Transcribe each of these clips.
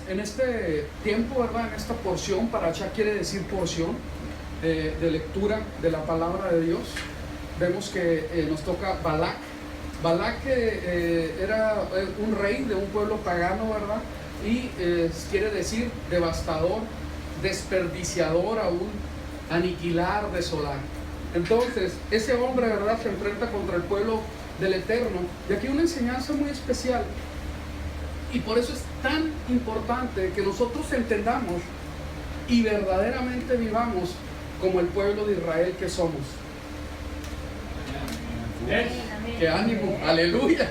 En este tiempo, ¿verdad? En esta porción, parashá quiere decir porción de lectura de la palabra de Dios. Vemos que nos toca Balac. Balac era un rey de un pueblo pagano, ¿verdad? Y quiere decir devastador, desperdiciador aún, aniquilar, desolar. Entonces, ese hombre, ¿verdad?, se enfrenta contra el pueblo del Eterno. Y aquí una enseñanza muy especial. Y por eso es tan importante que nosotros entendamos y verdaderamente vivamos como el pueblo de Israel que somos. ¡Qué ánimo! ¡Aleluya!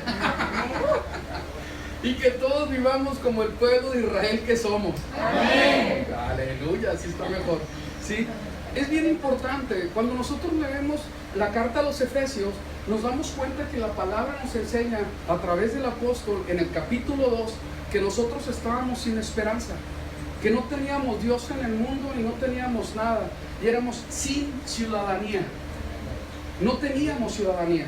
Y que todos vivamos como el pueblo de Israel que somos. Amén. ¡Aleluya! Así está mejor. ¿Sí? Es bien importante. Cuando nosotros leemos la carta a los Efesios, nos damos cuenta que la palabra nos enseña a través del apóstol en el capítulo 2 que nosotros estábamos sin esperanza, que no teníamos Dios en el mundo y no teníamos nada, y éramos sin ciudadanía. No teníamos ciudadanía.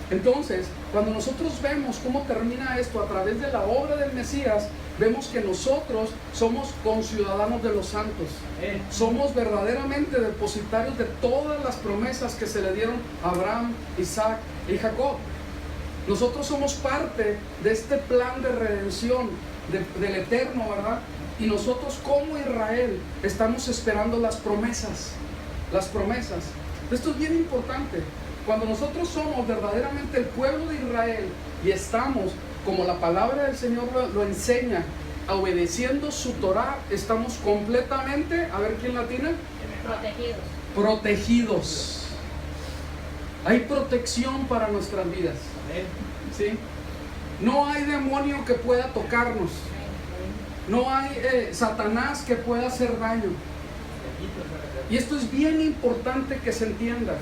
Entonces, cuando nosotros vemos cómo termina esto a través de la obra del Mesías, vemos que nosotros somos conciudadanos de los santos. Somos verdaderamente depositarios de todas las promesas que se le dieron a Abraham, Isaac y Jacob. Nosotros somos parte de este plan de redención del Eterno, ¿verdad? Y nosotros como Israel estamos esperando las promesas. Las promesas. Esto es bien importante. Cuando nosotros somos verdaderamente el pueblo de Israel y estamos, como la palabra del Señor lo enseña, obedeciendo su Torah, estamos completamente, a ver quién la tiene, Protegidos. protegidos. Hay protección para nuestras vidas. ¿Sí? No hay demonio que pueda tocarnos. No hay Satanás que pueda hacer daño. Y esto es bien importante que se entienda.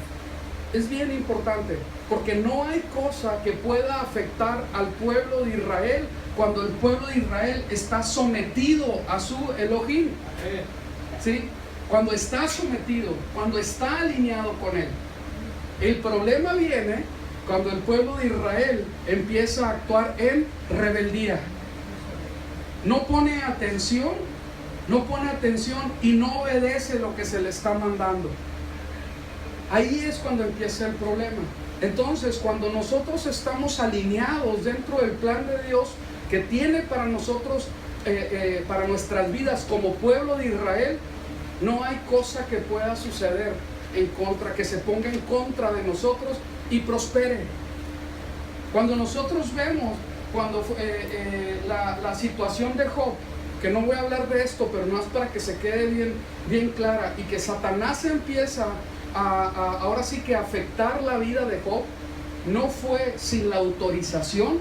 Es bien importante, porque no hay cosa que pueda afectar al pueblo de Israel cuando el pueblo de Israel está sometido a su Elohim. ¿Sí? Cuando está sometido, cuando está alineado con él. El problema viene cuando el pueblo de Israel empieza a actuar en rebeldía. No pone atención y no obedece lo que se le está mandando. Ahí es cuando empieza el problema. Entonces, cuando nosotros estamos alineados dentro del plan de Dios que tiene para nosotros, para nuestras vidas como pueblo de Israel, no hay cosa que pueda suceder en contra, que se ponga en contra de nosotros y prospere. Cuando nosotros vemos la situación de Job, que no voy a hablar de esto, pero no es para que se quede bien clara, y que Satanás empieza ahora sí que afectar la vida de Job, no fue sin la autorización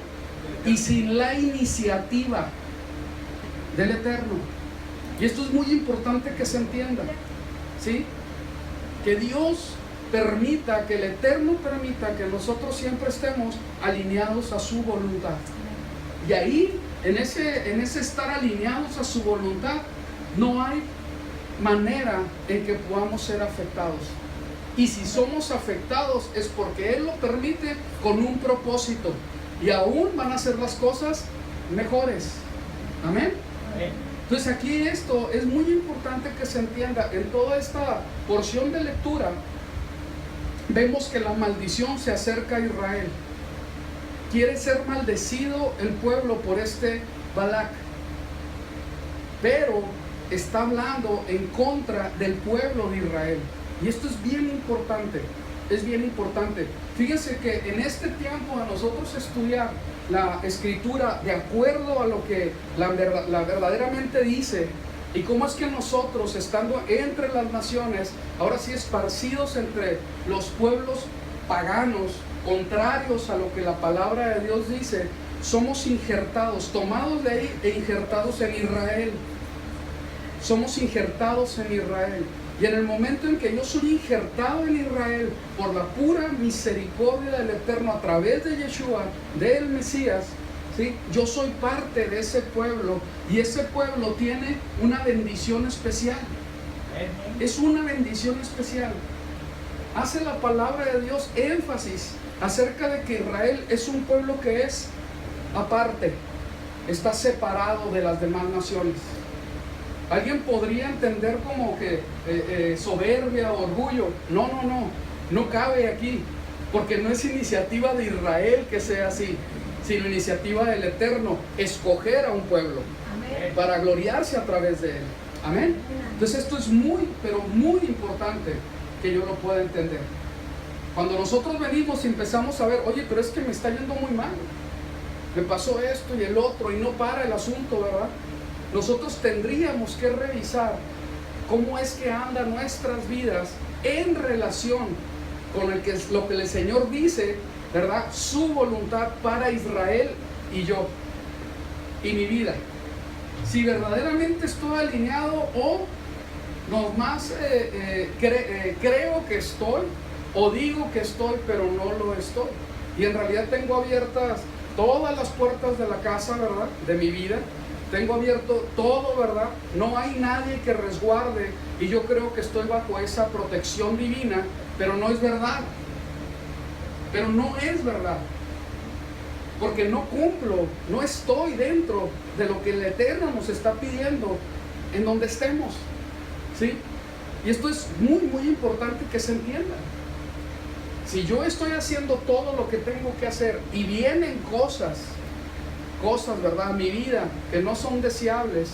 y sin la iniciativa del Eterno. Y esto es muy importante que se entienda, ¿sí? Que Dios permita, que el Eterno permita que nosotros siempre estemos alineados a su voluntad. Y ahí, en ese estar alineados a su voluntad, no hay manera en que podamos ser afectados. Y si somos afectados es porque Él lo permite con un propósito. Y aún van a ser las cosas mejores. Amén. Entonces aquí esto es muy importante que se entienda. En toda esta porción de lectura vemos que la maldición se acerca a Israel. Quiere ser maldecido el pueblo por este Balac. Pero está hablando en contra del pueblo de Israel. Y esto es bien importante, es bien importante. Fíjense que en este tiempo a nosotros estudiar la escritura de acuerdo a lo que la verdaderamente dice, y cómo es que nosotros, estando entre las naciones, ahora sí esparcidos entre los pueblos paganos, contrarios a lo que la palabra de Dios dice, somos injertados, tomados de ahí e injertados en Israel. Somos injertados en Israel. Y en el momento en que yo soy injertado en Israel por la pura misericordia del Eterno a través de Yeshua, del Mesías, ¿sí? Yo soy parte de ese pueblo y ese pueblo tiene una bendición especial. Es una bendición especial. Hace la palabra de Dios énfasis acerca de que Israel es un pueblo que es aparte. está separado de las demás naciones. Alguien podría entender como que soberbia o orgullo. No cabe aquí, porque no es iniciativa de Israel que sea así, sino iniciativa del Eterno, escoger a un pueblo para gloriarse a través de él. Amén. Entonces esto es muy, pero muy importante que yo lo pueda entender. Cuando nosotros venimos y empezamos a ver, oye, pero es que me está yendo muy mal, me pasó esto y el otro, y no para el asunto, ¿verdad? Nosotros tendríamos que revisar cómo es que andan nuestras vidas en relación con lo que el Señor dice, ¿verdad? Su voluntad para Israel y yo, y mi vida. Si verdaderamente estoy alineado o nomás creo que estoy, o digo que estoy, pero no lo estoy. Y en realidad tengo abiertas todas las puertas de la casa, ¿verdad? De mi vida. Tengo abierto todo, ¿verdad? No hay nadie que resguarde, y yo creo que estoy bajo esa protección divina, pero no es verdad. Pero no es verdad. Porque no cumplo, no estoy dentro de lo que el Eterno nos está pidiendo en donde estemos. ¿Sí? Y esto es muy, muy importante que se entienda. Si yo estoy haciendo todo lo que tengo que hacer y vienen cosas, ¿verdad?, a mi vida que no son deseables,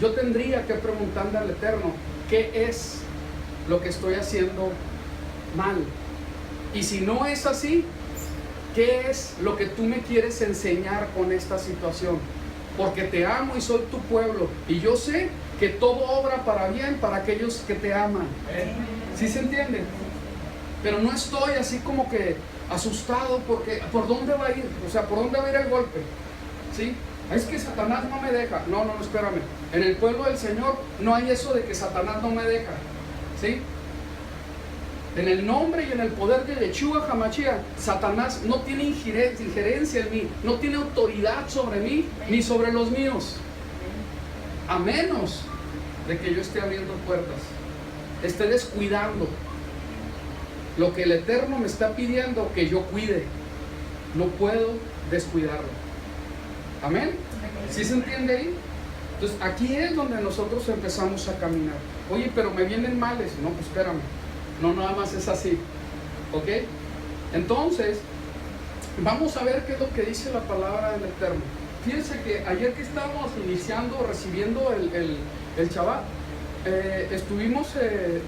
yo tendría que preguntarle al Eterno, ¿qué es lo que estoy haciendo mal? Y si no es así, ¿qué es lo que tú me quieres enseñar con esta situación? Porque te amo y soy tu pueblo, y yo sé que todo obra para bien para aquellos que te aman. ¿Sí se entiende? Pero no estoy así como que asustado porque ¿por dónde va a ir? O sea, ¿por dónde va a ir el golpe? ¿Sí? Es que Satanás no me deja. No, espérame. En el pueblo del Señor no hay eso de que Satanás no me deja. ¿Sí? En el nombre y en el poder de Yeshua HaMashiach, Satanás no tiene injerencia en mí, no tiene autoridad sobre mí ni sobre los míos, a menos de que yo esté abriendo puertas, esté descuidando lo que el Eterno me está pidiendo que yo cuide. No puedo descuidarlo. Amén. ¿Sí se entiende ahí? Entonces aquí es donde nosotros empezamos a caminar. Oye, pero me vienen males. No, pues espérame. No, nada más es así. ¿Ok? Entonces, vamos a ver qué es lo que dice la palabra del Eterno. Fíjense que ayer que estábamos recibiendo el Shabbat, estuvimos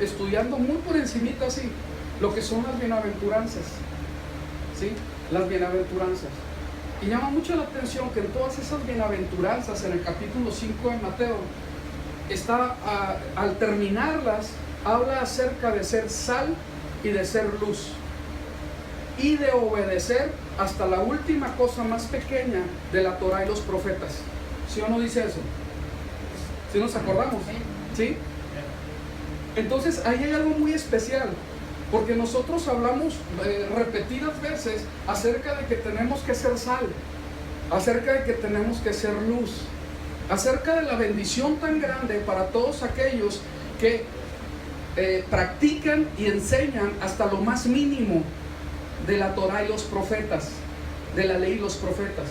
estudiando muy por encimita así lo que son las bienaventuranzas. ¿Sí? Las bienaventuranzas. Y llama mucho la atención que en todas esas bienaventuranzas, en el capítulo 5 de Mateo, al terminarlas, habla acerca de ser sal y de ser luz, y de obedecer hasta la última cosa más pequeña de la Torah y los profetas. ¿Sí o no dice eso? ¿Sí nos acordamos? ¿Sí? Entonces ahí hay algo muy especial, porque nosotros hablamos repetidas veces acerca de que tenemos que ser sal, acerca de que tenemos que ser luz, acerca de la bendición tan grande para todos aquellos que practican y enseñan hasta lo más mínimo de la Torah y los profetas, de la ley y los profetas.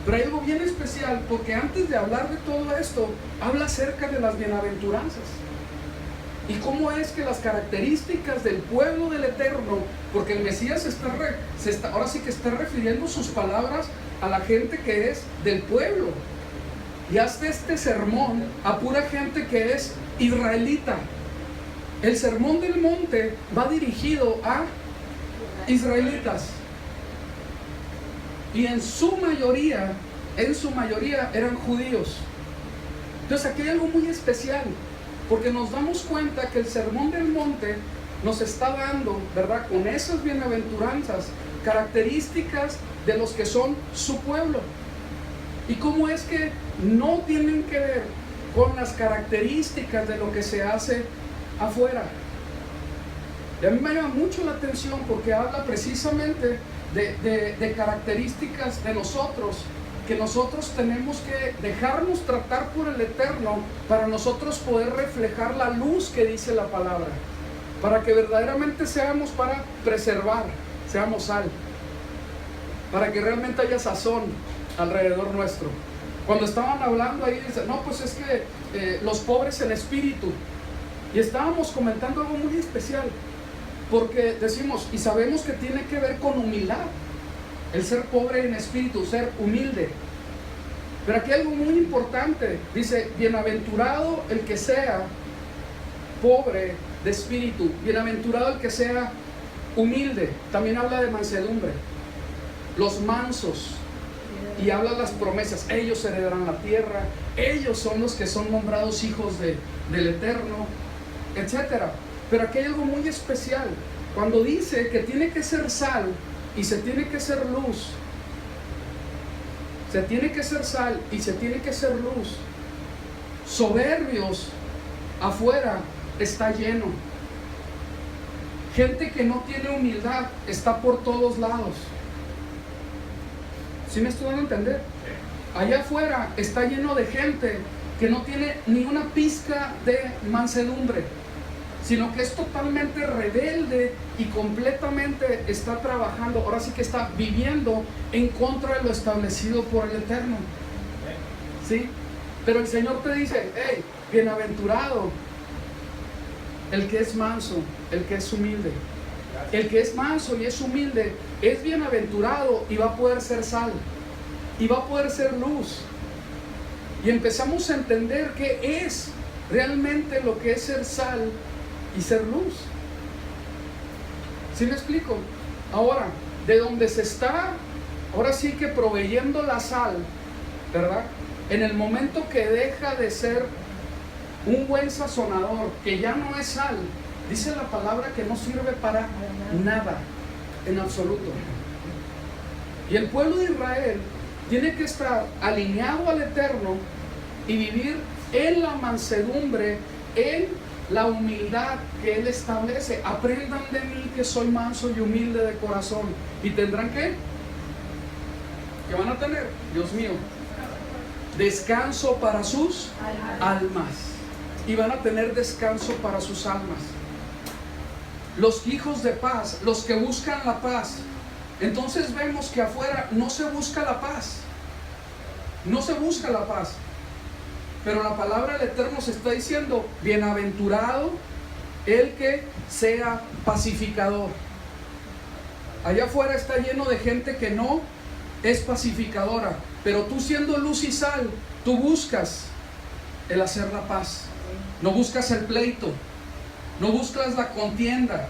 Pero hay algo bien especial, porque antes de hablar de todo esto, habla acerca de las bienaventuranzas. Y cómo es que las características del pueblo del Eterno, porque el Mesías ahora sí que está refiriendo sus palabras a la gente que es del pueblo. Y hace este sermón a pura gente que es israelita. El sermón del monte va dirigido a israelitas. Y en su mayoría eran judíos. Entonces aquí hay algo muy especial, porque nos damos cuenta que el sermón del monte nos está dando, ¿verdad?, con esas bienaventuranzas, características de los que son su pueblo. Y cómo es que no tienen que ver con las características de lo que se hace afuera. Y a mí me llama mucho la atención porque habla precisamente de características de nosotros, que nosotros tenemos que dejarnos tratar por el Eterno para nosotros poder reflejar la luz que dice la palabra, para que verdaderamente seamos para preservar, seamos sal, para que realmente haya sazón alrededor nuestro. Cuando estaban hablando ahí, dice, no, pues es que los pobres en espíritu. Y estábamos comentando algo muy especial, porque decimos, y sabemos que tiene que ver con humildad, el ser pobre en espíritu, ser humilde. Pero aquí hay algo muy importante, dice, bienaventurado el que sea pobre de espíritu, bienaventurado el que sea humilde. También habla de mansedumbre, los mansos, y habla las promesas, ellos heredarán la tierra, ellos son los que son nombrados hijos del Eterno, etcétera. Pero aquí hay algo muy especial, cuando dice que tiene que ser sal y se tiene que ser luz. Se tiene que ser sal y se tiene que ser luz. Soberbios afuera está lleno. Gente que no tiene humildad está por todos lados. ¿Sí me estoy dando a entender? Allá afuera está lleno de gente que no tiene ni una pizca de mansedumbre, sino que es totalmente rebelde y completamente está trabajando, ahora sí que está viviendo en contra de lo establecido por el Eterno. ¿Sí? Pero el Señor te dice, hey, bienaventurado el que es manso, el que es humilde. El que es manso y es humilde es bienaventurado y va a poder ser sal y va a poder ser luz. Y empezamos a entender qué es realmente lo que es ser sal y ser luz. ¿Sí me explico? Ahora, de donde se está, ahora sí que proveyendo la sal, ¿verdad? En el momento que deja de ser un buen sazonador, que ya no es sal, dice la palabra que no sirve para nada, en absoluto. Y el pueblo de Israel tiene que estar alineado al Eterno y vivir en la mansedumbre, en la humildad que Él establece. Aprendan de mí que soy manso y humilde de corazón. ¿Y tendrán qué? ¿Qué van a tener? Dios mío, descanso para sus almas. Y van a tener descanso para sus almas. Los hijos de paz, los que buscan la paz. Entonces vemos que afuera no se busca la paz. No se busca la paz. Pero la palabra del Eterno se está diciendo, bienaventurado el que sea pacificador. Allá afuera está lleno de gente que no es pacificadora. Pero tú, siendo luz y sal, tú buscas el hacer la paz. No buscas el pleito. No buscas la contienda.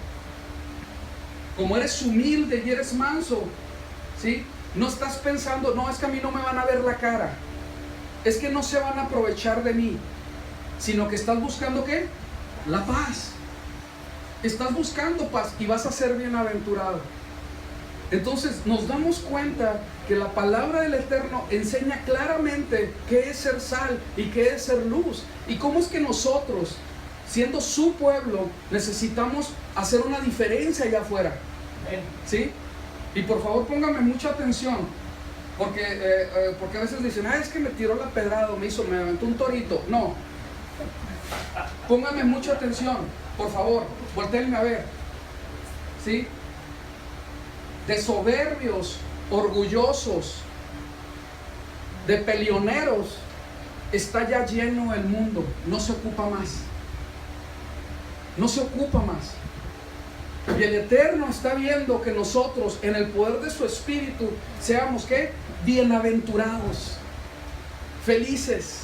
Como eres humilde y eres manso, ¿sí? No estás pensando, no, es que a mí no me van a ver la cara, es que no se van a aprovechar de mí, sino que estás buscando ¿qué? La paz. Estás buscando paz y vas a ser bienaventurado. Entonces nos damos cuenta que la palabra del Eterno enseña claramente qué es ser sal y qué es ser luz, y cómo es que nosotros, siendo su pueblo, necesitamos hacer una diferencia allá afuera. ¿Sí? Y por favor pónganme mucha atención, porque a veces dicen, es que me tiró la pedrada, me aventó un torito. No, pónganme mucha atención, por favor, voltéenme a ver. ¿Sí? De soberbios, orgullosos, de peleoneros, está ya lleno el mundo. No se ocupa más. No se ocupa más. Y el Eterno está viendo que nosotros, en el poder de su Espíritu, seamos ¿qué? Bienaventurados, felices.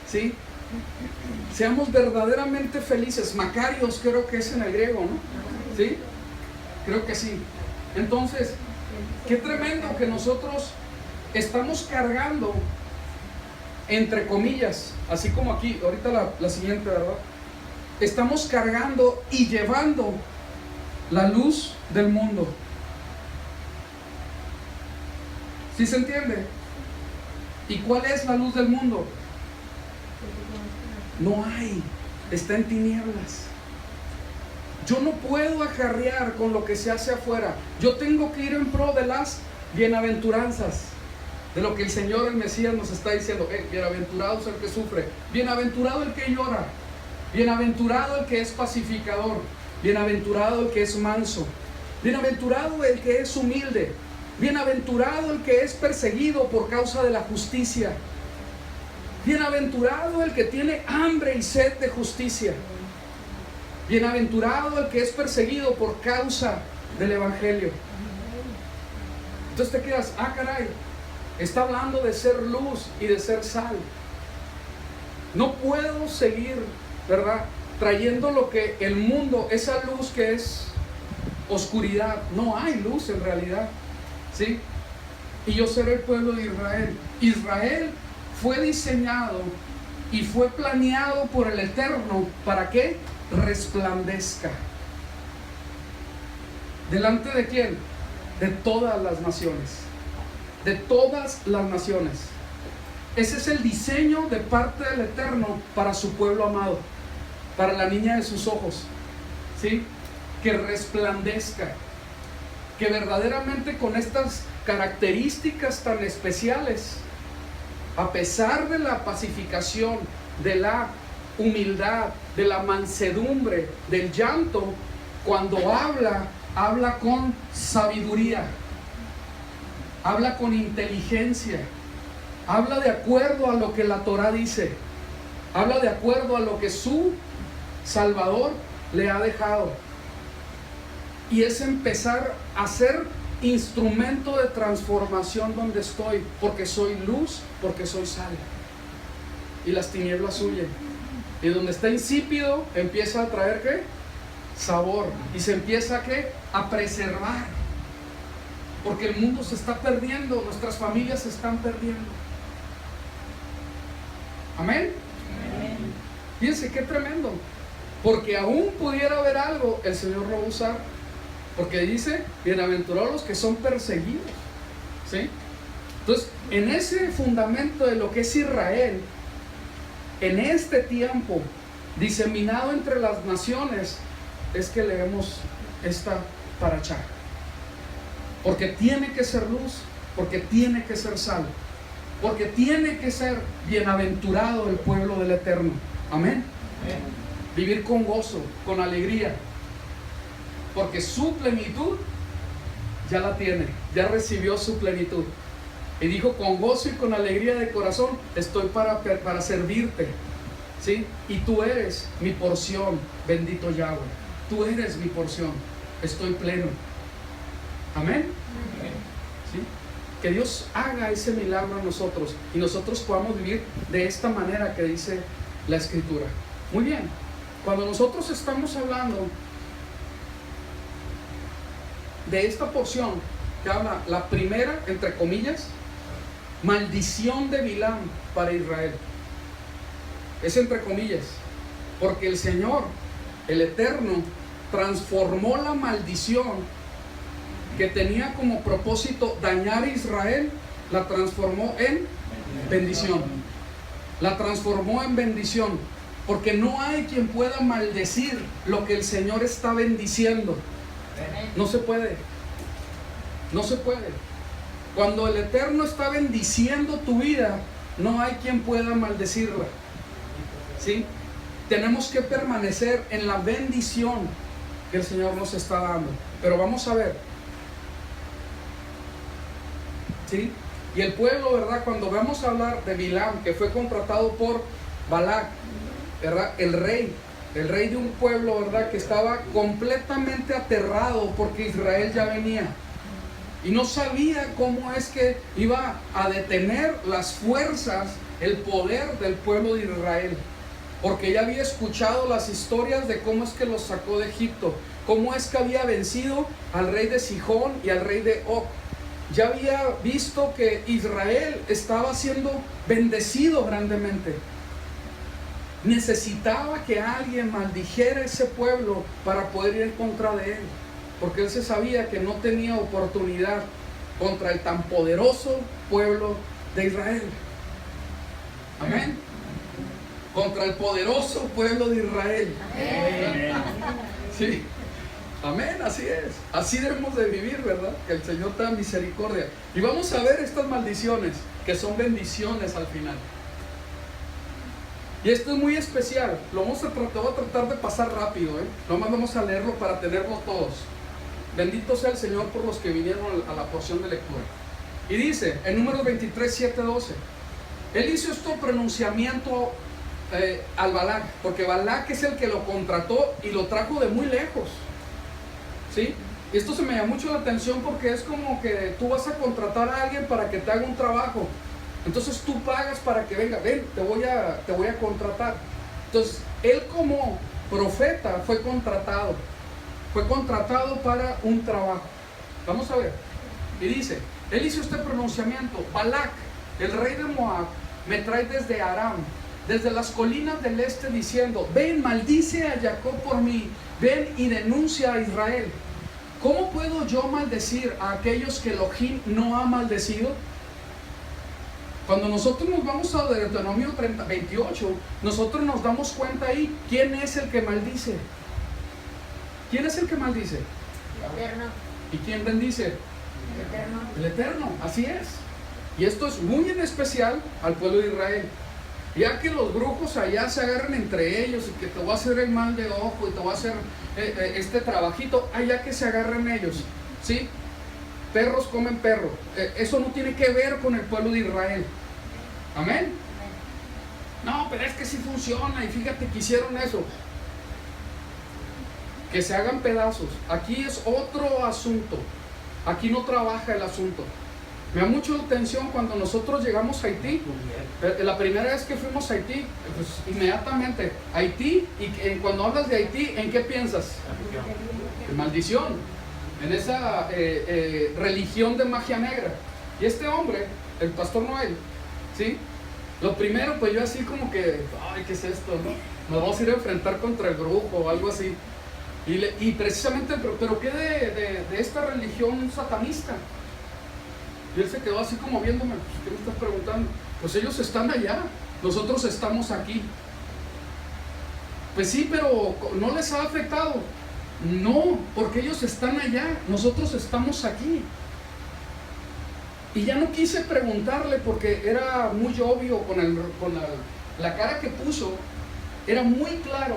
¿Sí? Seamos verdaderamente felices. Macarios creo que es en el griego, ¿no? ¿Sí? Creo que sí. Entonces, qué tremendo que nosotros estamos cargando, entre comillas, así como aquí, ahorita la siguiente, ¿verdad? Estamos cargando y llevando la luz del mundo. ¿Sí se entiende? ¿Y cuál es la luz del mundo? No hay, está en tinieblas. Yo no puedo acarrear con lo que se hace afuera. Yo tengo que ir en pro de las bienaventuranzas, de lo que el Señor, el Mesías, nos está diciendo. Bienaventurado es el que sufre, bienaventurado el que llora, bienaventurado el que es pacificador, bienaventurado el que es manso, bienaventurado el que es humilde. Bienaventurado el que es perseguido por causa de la justicia. Bienaventurado el que tiene hambre y sed de justicia. Bienaventurado el que es perseguido por causa del evangelio. Entonces te quedas, caray, está hablando de ser luz y de ser sal. No puedo seguir, ¿verdad?, trayendo lo que el mundo, esa luz que es oscuridad. No hay luz en realidad, ¿sí? Y yo seré el pueblo de Israel. Israel fue diseñado y fue planeado por el Eterno. ¿Para qué? Resplandezca. ¿Delante de quién? De todas las naciones. De todas las naciones. Ese es el diseño de parte del Eterno para su pueblo amado, para la niña de sus ojos, ¿sí? Que resplandezca, que verdaderamente con estas características tan especiales, a pesar de la pacificación, de la humildad, de la mansedumbre, del llanto, cuando habla con sabiduría, habla con inteligencia, habla de acuerdo a lo que la Torah dice, habla de acuerdo a lo que su Salvador le ha dejado. Y es empezar a ser instrumento de transformación donde estoy, porque soy luz, porque soy sal. Y las tinieblas huyen. Y donde está insípido, empieza a traer ¿qué? Sabor. Y se empieza ¿qué? A preservar. Porque el mundo se está perdiendo, nuestras familias se están perdiendo. Amén. Fíjense qué tremendo. Porque aún pudiera haber algo, el Señor lo va a usar. Porque dice, bienaventurados los que son perseguidos, ¿sí? Entonces, en ese fundamento de lo que es Israel, en este tiempo, diseminado entre las naciones, es que leemos esta paracha. Porque tiene que ser luz, porque tiene que ser sal, porque tiene que ser bienaventurado el pueblo del Eterno. Amén. Vivir con gozo, con alegría, porque su plenitud ya la tiene, ya recibió su plenitud. Y dijo, con gozo y con alegría de corazón estoy para servirte, ¿sí? Y tú eres mi porción, bendito Yahweh. Tú eres mi porción, estoy pleno. Amén. ¿Sí? Que Dios haga ese milagro en nosotros y nosotros podamos vivir de esta manera que dice la Escritura. Muy bien, cuando nosotros estamos hablando de esta porción que habla, la primera, entre comillas, maldición de Bilam para Israel, es entre comillas, porque el Señor, el Eterno, transformó la maldición que tenía como propósito dañar a Israel, la transformó en bendición. La transformó en bendición, porque no hay quien pueda maldecir lo que el Señor está bendiciendo. No se puede. No se puede. Cuando el Eterno está bendiciendo tu vida, no hay quien pueda maldecirla. ¿Sí? Tenemos que permanecer en la bendición que el Señor nos está dando. Pero vamos a ver. ¿Sí? Y el pueblo, ¿verdad? Cuando vamos a hablar de Bilam, que fue contratado por Balac, ¿verdad? El rey de un pueblo, ¿verdad?, que estaba completamente aterrado porque Israel ya venía y no sabía cómo es que iba a detener las fuerzas, el poder del pueblo de Israel, porque ya había escuchado las historias de cómo es que los sacó de Egipto, cómo es que había vencido al rey de Sihón y al rey de Og. Ya había visto que Israel estaba siendo bendecido grandemente. Necesitaba que alguien maldijera ese pueblo para poder ir en contra de él, porque él se sabía que no tenía oportunidad contra el tan poderoso pueblo de Israel. Amén. Contra el poderoso pueblo de Israel. Amén. Sí. Amén, así es. Así debemos de vivir, ¿verdad? Que el Señor tenga misericordia. Y vamos a ver estas maldiciones, que son bendiciones al final. Y esto es muy especial. Lo voy a tratar de pasar rápido, Nomás vamos a leerlo para tenerlo todos. Bendito sea el Señor por los que vinieron a la porción de lectura. Y dice, en Números 23, 7, 12, él hizo este pronunciamiento al Balac, porque Balac es el que lo contrató y lo trajo de muy lejos, ¿sí? Y esto se me llama mucho la atención porque es como que tú vas a contratar a alguien para que te haga un trabajo. Entonces tú pagas para que venga, ven, te voy a contratar. Entonces, él como profeta fue contratado para un trabajo. Vamos a ver. Y dice, él hizo este pronunciamiento: Balac, el rey de Moab, me trae desde Aram, desde las colinas del este, diciendo: ven, maldice a Jacob por mí, ven y denuncia a Israel. ¿Cómo puedo yo maldecir a aquellos que Elohim no ha maldecido? Cuando nosotros nos vamos a Deuteronomio 28, nosotros nos damos cuenta ahí quién es el que maldice. ¿Quién es el que maldice? El Eterno. ¿Y quién bendice? El Eterno. El Eterno, así es. Y esto es muy en especial al pueblo de Israel. Ya que los brujos allá se agarran entre ellos y que te voy a hacer el mal de ojo y te voy a hacer este trabajito, allá que se agarran ellos, ¿sí? Perros comen perro. Eso no tiene que ver con el pueblo de Israel. Amén. No, pero es que sí funciona y fíjate que hicieron eso. Que se hagan pedazos. Aquí es otro asunto. Aquí no trabaja el asunto. Me da mucha atención cuando nosotros llegamos a Haití. La primera vez que fuimos a Haití, pues inmediatamente, Haití, y cuando hablas de Haití, ¿en qué piensas? En maldición, en esa religión de magia negra. Y este hombre, el pastor Noel, ¿sí? Lo primero, pues yo así como que, ay, ¿qué es esto? ¿No? Nos vamos a ir a enfrentar contra el brujo o algo así. Y precisamente, pero ¿qué de esta religión satanista? Y él se quedó así como viéndome: ¿qué me estás preguntando? Pues ellos están allá, nosotros estamos aquí. Pues sí, pero ¿no les ha afectado? No, porque ellos están allá, nosotros estamos aquí. Y ya no quise preguntarle porque era muy obvio con la cara que puso. Era muy claro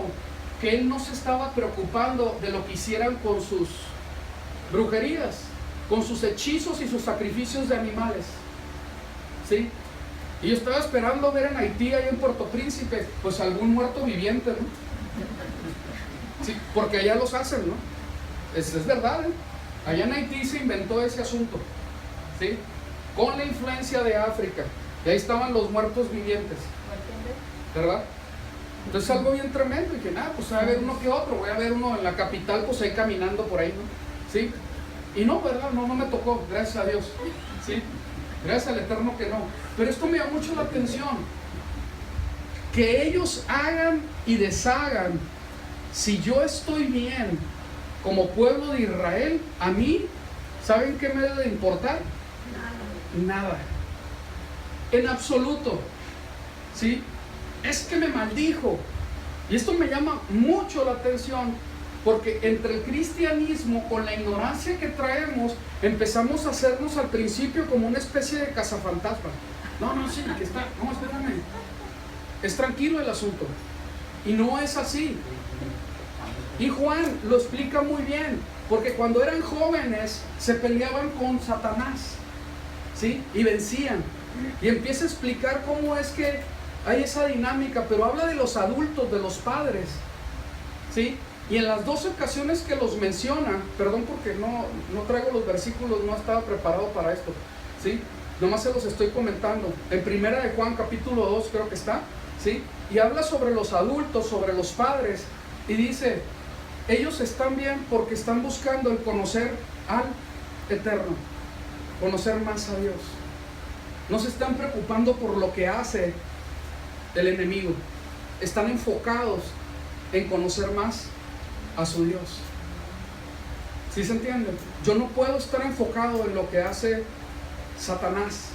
que él no se estaba preocupando de lo que hicieran con sus brujerías, con sus hechizos y sus sacrificios de animales, ¿sí? Y yo estaba esperando ver en Haití, ahí en Puerto Príncipe, pues algún muerto viviente, ¿no? Sí, porque allá los hacen, ¿no? Es verdad, ¿eh? Allá en Haití se inventó ese asunto, ¿sí? Con la influencia de África, y ahí estaban los muertos vivientes, ¿verdad? Entonces algo bien tremendo, y dije, nada, pues voy a ver uno que otro, voy a ver uno en la capital, pues ahí caminando por ahí, ¿no? ¿Sí? Y no, ¿verdad? No me tocó, gracias a Dios, ¿sí? Gracias al Eterno que no. Pero esto me llama mucho la atención. Que ellos hagan y deshagan. Si yo estoy bien como pueblo de Israel, a mí, ¿saben qué me debe de importar? Nada. En absoluto. ¿Sí? Es que me maldijo. Y esto me llama mucho la atención. Porque entre el cristianismo, con la ignorancia que traemos, empezamos a hacernos al principio como una especie de cazafantasma. No, sí, que está, no, espérame. Es tranquilo el asunto. Y no es así. Y Juan lo explica muy bien, porque cuando eran jóvenes se peleaban con Satanás, ¿sí? Y vencían. Y empieza a explicar cómo es que hay esa dinámica, pero habla de los adultos, de los padres, ¿sí? Y en las dos ocasiones que los menciona, perdón porque no traigo los versículos, no estaba preparado para esto, ¿sí? Nomás se los estoy comentando. En primera de Juan capítulo 2 creo que está, ¿sí? Y habla sobre los adultos, sobre los padres, y dice, ellos están bien porque están buscando el conocer al Eterno, conocer más a Dios. No se están preocupando por lo que hace el enemigo, están enfocados en conocer más a su Dios. ¿Sí se entiende? Yo no puedo estar enfocado en lo que hace Satanás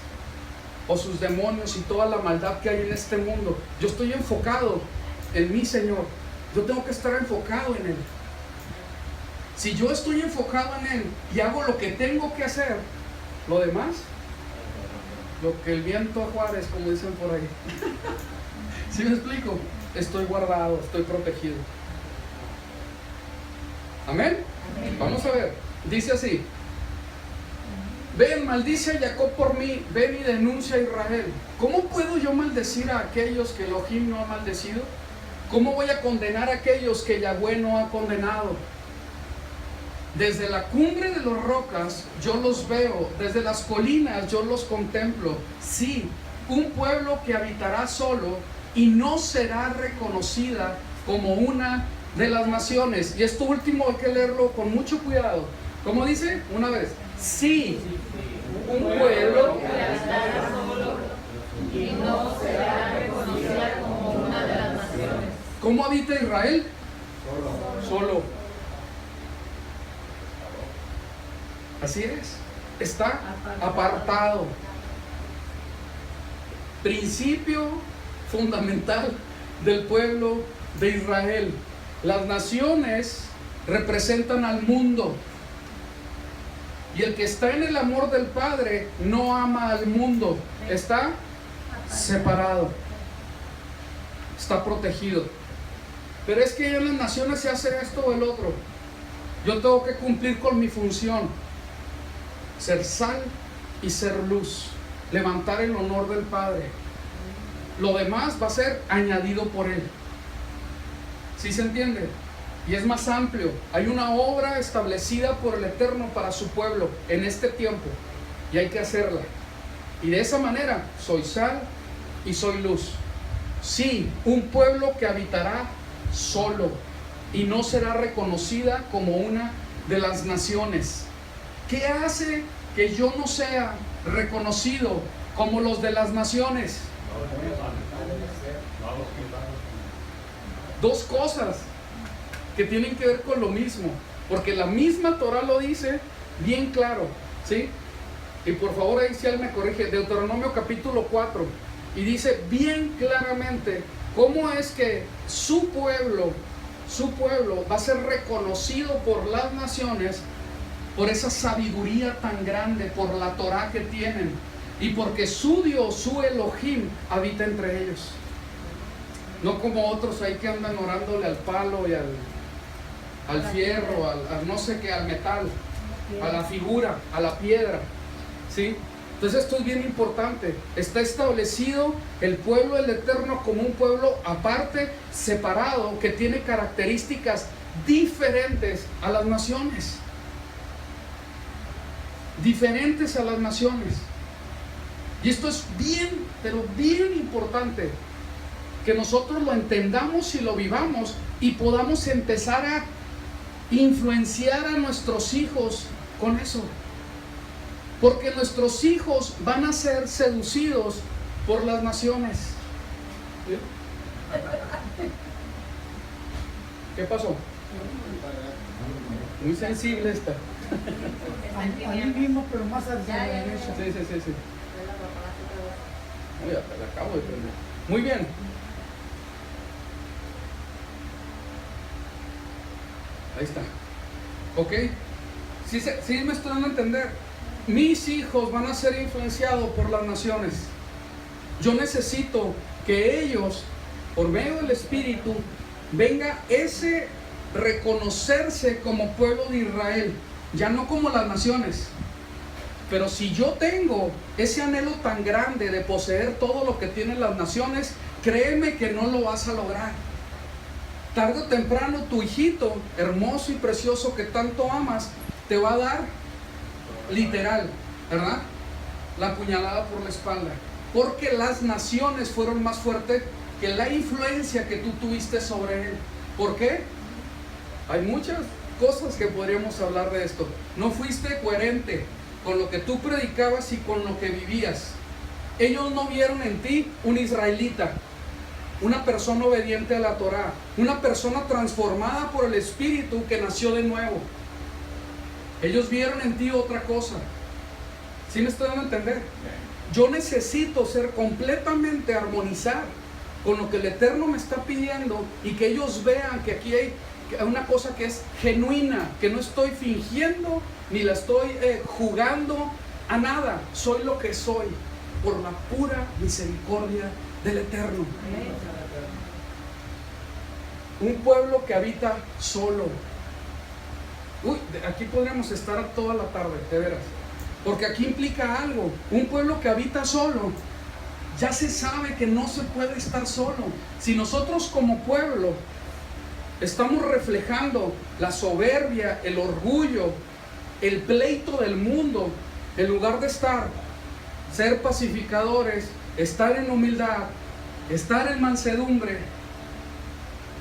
o sus demonios y toda la maldad que hay en este mundo. Yo estoy enfocado en mi Señor. Yo tengo que estar enfocado en Él. Si yo estoy enfocado en Él y hago lo que tengo que hacer, lo demás, lo que el viento a Juárez, como dicen por ahí. ¿Sí me explico? Estoy guardado, estoy protegido. Amén. Vamos a ver. Dice así: ven, maldice a Jacob por mí, ven y denuncia a Israel. ¿Cómo puedo yo maldecir a aquellos que Elohim no ha maldecido? ¿Cómo voy a condenar a aquellos que Yahweh no ha condenado? Desde la cumbre de las rocas yo los veo, desde las colinas yo los contemplo. Sí, un pueblo que habitará solo y no será reconocida como una de las naciones. Y esto último hay que leerlo con mucho cuidado. ¿Cómo dice? Una vez. Sí, un pueblo que habitará solo y no será reconocida como una de las naciones. ¿Cómo habita Israel? Solo. Así es. Está apartado. Principio fundamental del pueblo de Israel. Las naciones representan al mundo. Y el que está en el amor del Padre no ama al mundo. Está separado. Está protegido. Pero es que en las naciones se hace esto o el otro. Yo tengo que cumplir con mi función. Ser sal y ser luz. Levantar el honor del Padre. Lo demás va a ser añadido por Él. ¿Sí se entiende? Y es más amplio. Hay una obra establecida por el Eterno para su pueblo en este tiempo. Y hay que hacerla. Y de esa manera soy sal y soy luz. Sí, un pueblo que habitará solo y no será reconocida como una de las naciones. ¿Qué hace que yo no sea reconocido como los de las naciones? Dos cosas que tienen que ver con lo mismo, porque la misma Torah lo dice bien claro, ¿sí? Y por favor ahí si alguien me corrige, Deuteronomio capítulo 4, y dice bien claramente cómo es que su pueblo va a ser reconocido por las naciones por esa sabiduría tan grande, por la Torah que tienen, y porque su Dios, su Elohim, habita entre ellos. No como otros ahí que andan orándole al palo y al fierro, al no sé qué, al metal, a la figura, a la piedra, ¿sí? Entonces esto es bien importante. Está establecido el pueblo del Eterno como un pueblo aparte, separado, que tiene características diferentes a las naciones. Diferentes a las naciones. Y esto es bien, pero bien importante, que nosotros lo entendamos y lo vivamos y podamos empezar a influenciar a nuestros hijos con eso. Porque nuestros hijos van a ser seducidos por las naciones. ¿Sí? ¿Qué pasó? Muy sensible esta. Ahí mismo, pero más hacia la derecha. Sí. Uy, la acabo de prender. Muy bien. Ahí está. ¿Ok? Sí me estoy dando a entender. Mis hijos van a ser influenciados por las naciones. Yo necesito que ellos, por medio del Espíritu, venga ese reconocerse como pueblo de Israel, ya no como las naciones. Pero si yo tengo ese anhelo tan grande de poseer todo lo que tienen las naciones, créeme que no lo vas a lograr. Tarde o temprano tu hijito hermoso y precioso que tanto amas te va a dar, literal, ¿verdad?, la puñalada por la espalda, porque las naciones fueron más fuertes que la influencia que tú tuviste sobre él. ¿Por qué? Hay muchas cosas que podríamos hablar de esto. No fuiste coherente con lo que tú predicabas y con lo que vivías. Ellos no vieron en ti un israelita, una persona obediente a la Torah, una persona transformada por el Espíritu que nació de nuevo. Ellos vieron en ti otra cosa. ¿Sí me estoy dando a entender? Yo necesito ser completamente armonizar con lo que el Eterno me está pidiendo y que ellos vean que aquí hay una cosa que es genuina, que no estoy fingiendo ni la estoy jugando a nada. Soy lo que soy por la pura misericordia del Eterno. Un pueblo que habita solo. Aquí podríamos estar toda la tarde, de veras. Porque aquí implica algo. Un pueblo que habita solo, ya se sabe que no se puede estar solo. Si nosotros como pueblo estamos reflejando la soberbia, el orgullo, el pleito del mundo, en lugar de ser pacificadores, estar en humildad, estar en mansedumbre,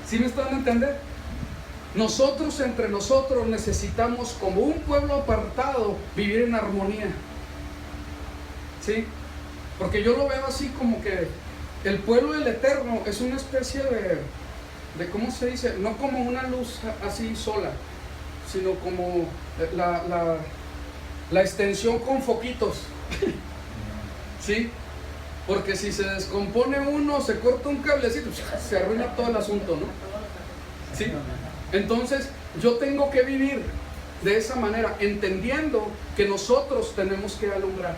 ¿sí me están a entender? Nosotros entre nosotros necesitamos, como un pueblo apartado, vivir en armonía, ¿sí? Porque yo lo veo así como que el pueblo del Eterno es una especie de ¿cómo se dice? No como una luz así sola, sino como la extensión con foquitos, ¿sí? Porque si se descompone uno, se corta un cablecito, se arruina todo el asunto, ¿no? ¿Sí? Entonces yo tengo que vivir de esa manera, entendiendo que nosotros tenemos que alumbrar.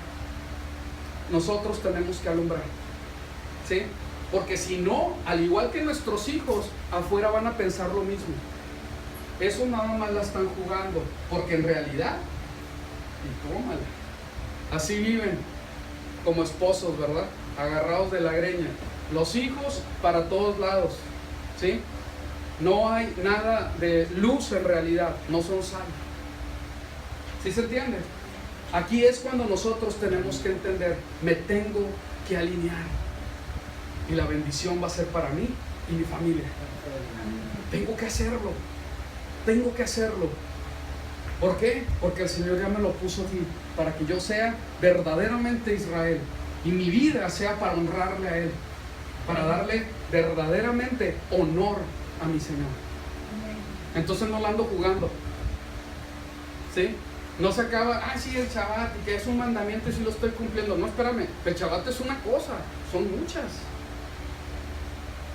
Nosotros tenemos que alumbrar, ¿sí? Porque si no, al igual que nuestros hijos, afuera van a pensar lo mismo. Eso nada más la están jugando, porque en realidad, y tómala, así viven como esposos, ¿verdad? Agarrados de la greña. Los hijos para todos lados, ¿sí? No hay nada de luz en realidad, no son sal. ¿Sí se entiende? Aquí es cuando nosotros tenemos que entender, me tengo que alinear y la bendición va a ser para mí y mi familia. Tengo que hacerlo, tengo que hacerlo. ¿Por qué? Porque el Señor ya me lo puso aquí, para que yo sea verdaderamente Israel y mi vida sea para honrarle a Él, para darle verdaderamente honor a mi Señor. Entonces no la ando jugando, ¿sí? No se acaba, sí, el Shabbat, y que es un mandamiento y sí lo estoy cumpliendo. No, espérame, el Shabbat es una cosa, son muchas.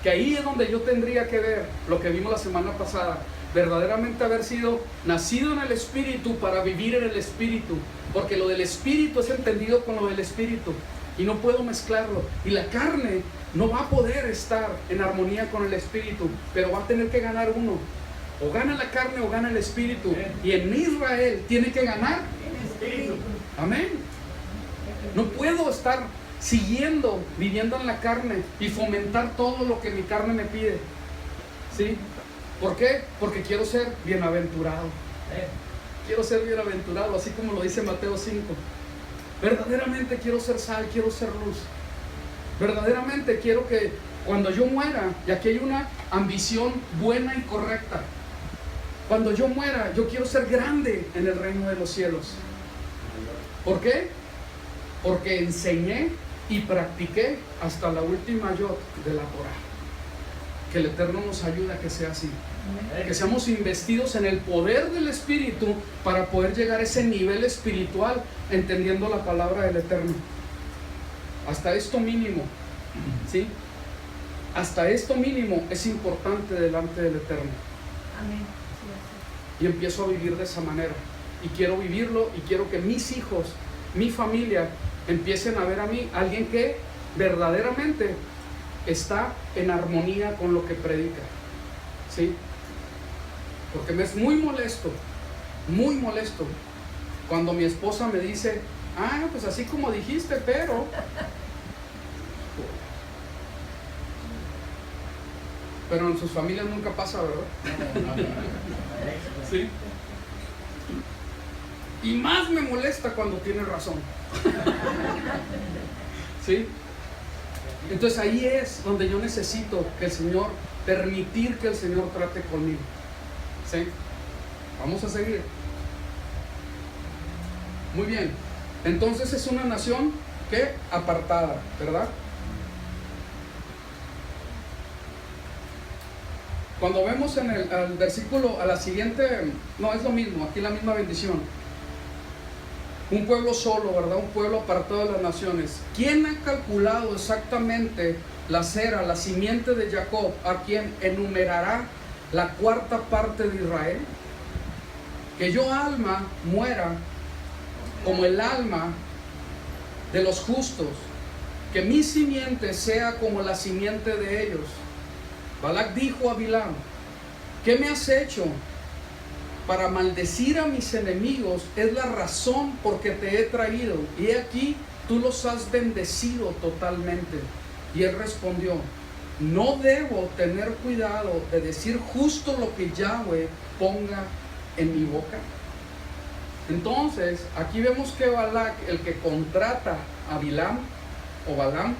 Que ahí es donde yo tendría que ver lo que vimos la semana pasada, verdaderamente haber sido nacido en el Espíritu para vivir en el Espíritu, porque lo del Espíritu es entendido con lo del Espíritu y no puedo mezclarlo, y la carne no va a poder estar en armonía con el Espíritu, pero va a tener que ganar uno. O gana la carne o gana el Espíritu. Y en Israel tiene que ganar el Espíritu. Amén. No puedo estar viviendo en la carne y fomentar todo lo que mi carne me pide, ¿sí? ¿Por qué? Porque quiero ser bienaventurado. Quiero ser bienaventurado, así como lo dice Mateo 5. Verdaderamente quiero ser sal, quiero ser luz. Verdaderamente quiero que cuando yo muera, y aquí hay una ambición buena y correcta, cuando yo muera, yo quiero ser grande en el reino de los cielos. ¿Por qué? Porque enseñé y practiqué hasta la última yod de la Torah. Que el Eterno nos ayude a que sea así. Que seamos investidos en el poder del Espíritu para poder llegar a ese nivel espiritual, entendiendo la palabra del Eterno. Hasta esto mínimo, ¿sí? Hasta esto mínimo es importante delante del Eterno. Amén. Y empiezo a vivir de esa manera. Y quiero vivirlo y quiero que mis hijos, mi familia, empiecen a ver a mí alguien que verdaderamente está en armonía con lo que predica, ¿sí? Porque me es muy molesto cuando mi esposa me dice, pues así como dijiste, pero en sus familias nunca pasa, ¿verdad? ¿Sí? Y más me molesta cuando tiene razón. ¿Sí? Entonces ahí es donde yo necesito que el Señor, permitir que el Señor trate conmigo. ¿Sí? Vamos a seguir. Muy bien. Entonces es una nación que apartada, ¿verdad? Cuando vemos en el versículo a la siguiente, no es lo mismo, aquí la misma bendición. Un pueblo solo, ¿verdad? Un pueblo apartado de las naciones. ¿Quién ha calculado exactamente la cera, la simiente de Jacob, a quien enumerará la cuarta parte de Israel? Que yo alma muera como el alma de los justos, que mi simiente sea como la simiente de ellos. Balac dijo a Bilam, ¿qué me has hecho? para maldecir a mis enemigos es la razón por que te he traído. Y he aquí, tú los has bendecido totalmente. Y él respondió: no debo tener cuidado de decir justo lo que Yahweh ponga en mi boca. Entonces, aquí vemos que Balac, el que contrata a Bilam o Balaam,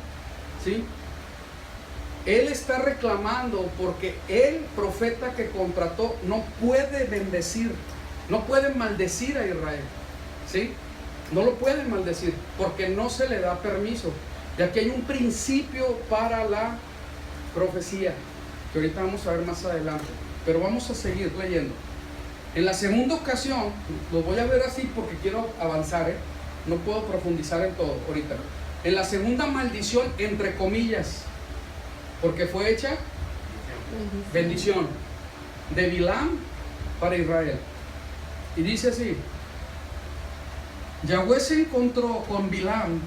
¿sí?, él está reclamando porque el profeta que contrató no puede bendecir, no puede maldecir a Israel, ¿sí? No lo puede maldecir porque no se le da permiso. Y aquí hay un principio para la profecía que ahorita vamos a ver más adelante, pero vamos a seguir leyendo. En la segunda ocasión, lo voy a ver así porque quiero avanzar, no puedo profundizar en todo ahorita. En la segunda maldición, entre comillas, porque fue hecha bendición de Bilam para Israel. Y dice así: Yahweh se encontró con Bilam,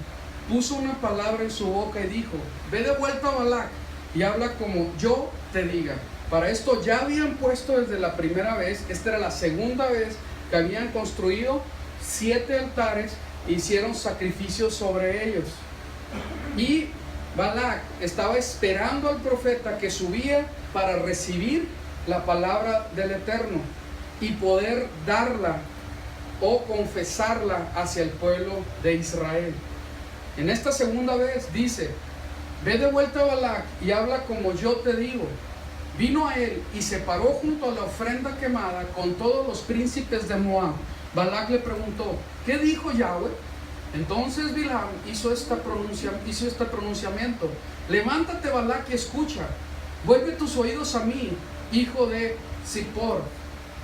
puso una palabra en su boca y dijo: ve de vuelta a Balac y habla como yo te diga. Para esto ya habían puesto desde la primera vez, esta era la segunda vez que habían construido 7 altares e hicieron sacrificios sobre ellos. Y Balac estaba esperando al profeta que subía para recibir la palabra del Eterno y poder darla o confesarla hacia el pueblo de Israel. En esta segunda vez dice: ve de vuelta a Balac y habla como yo te digo. Vino a él y se paró junto a la ofrenda quemada con todos los príncipes de Moab. Balac le preguntó: ¿qué dijo Yahweh? Entonces Bilam hizo este pronunciamiento: levántate, Balac, y escucha. Vuelve tus oídos a mí, hijo de Zippor.